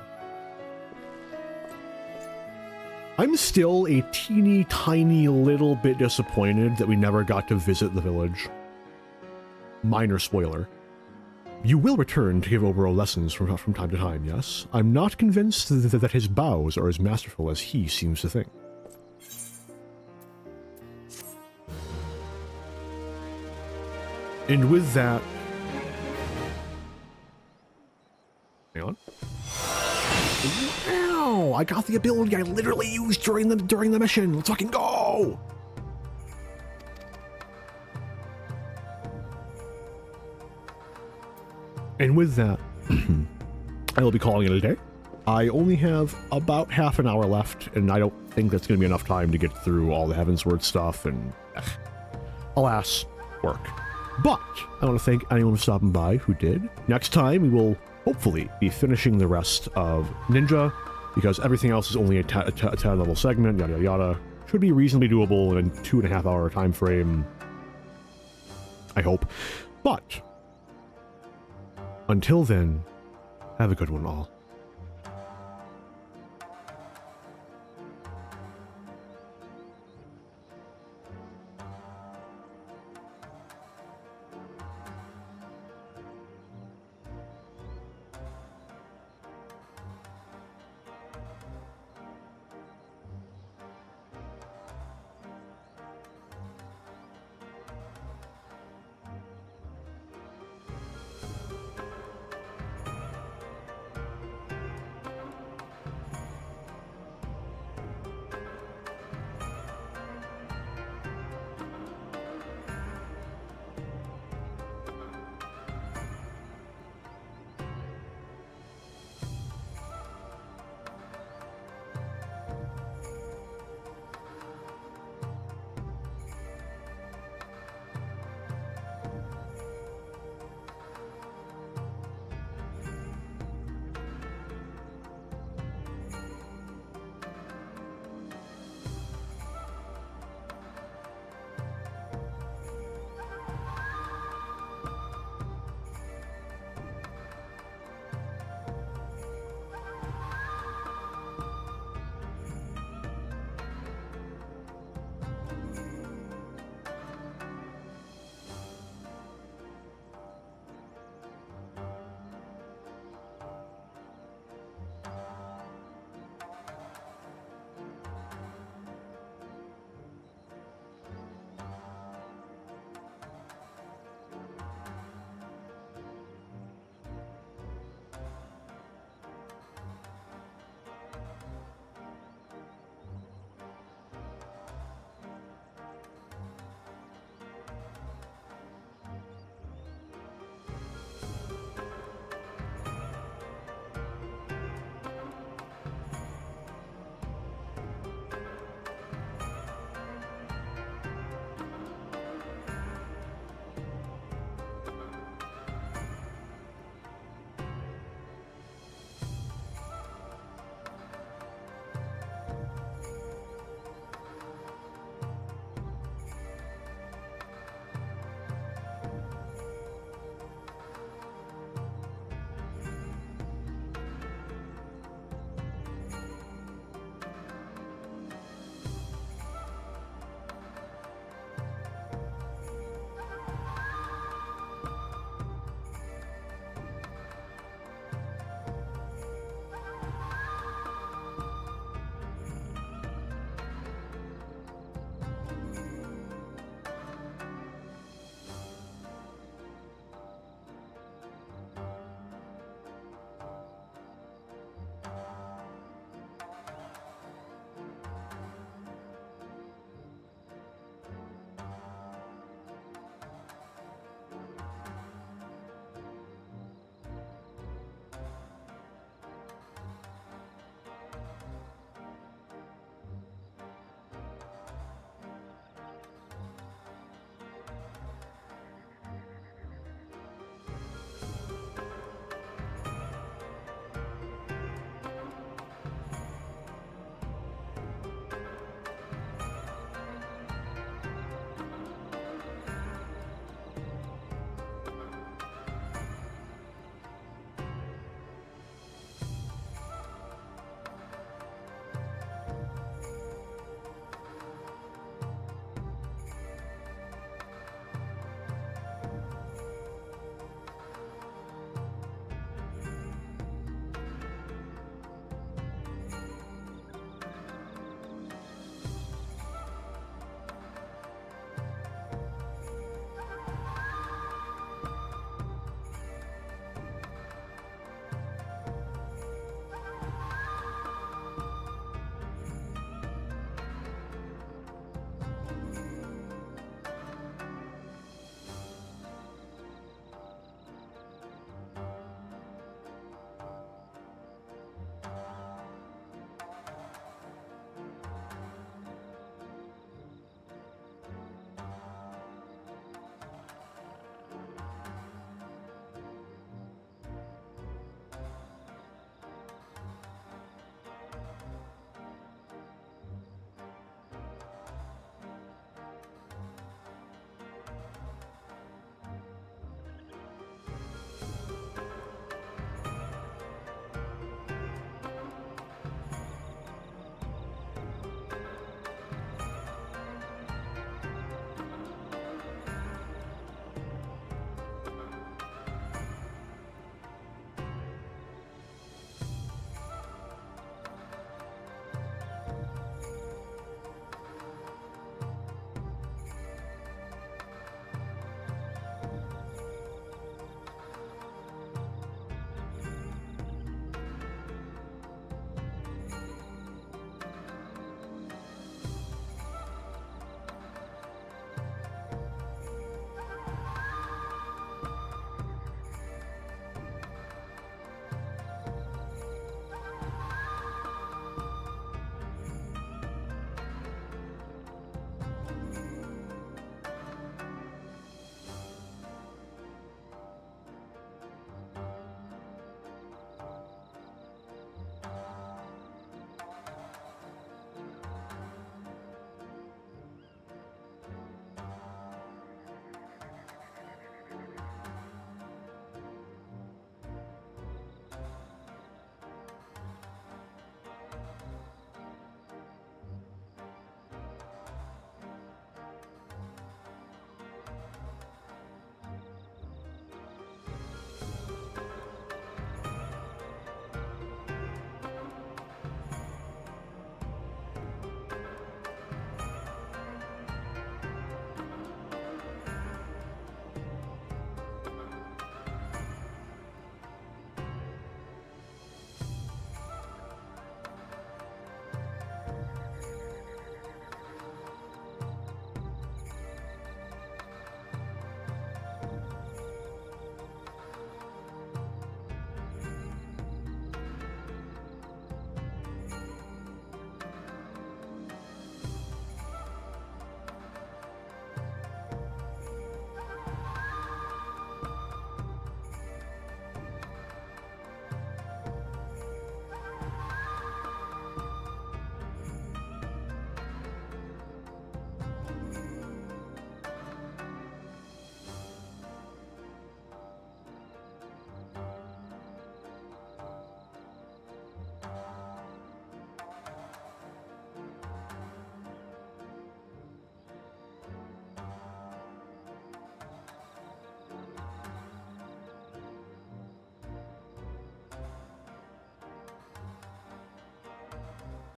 I'm still a teeny tiny little bit disappointed that we never got to visit the village. Minor spoiler. You will return to give Obero lessons from time to time, yes? I'm not convinced that his bows are as masterful as he seems to think. And with that... Hang on. Wow! I got the ability I literally used during the mission! Let's fucking go! And with that, I will be calling it a day. I only have about half an hour left, and I don't think that's going to be enough time to get through all the Heavensward stuff, and alas, work. But I want to thank anyone for stopping by who did. Next time, we will hopefully be finishing the rest of Ninja, because everything else is only a 10 level segment, yada yada yada. Should be reasonably doable in a 2.5 hour time frame, I hope. But until then, have a good one all.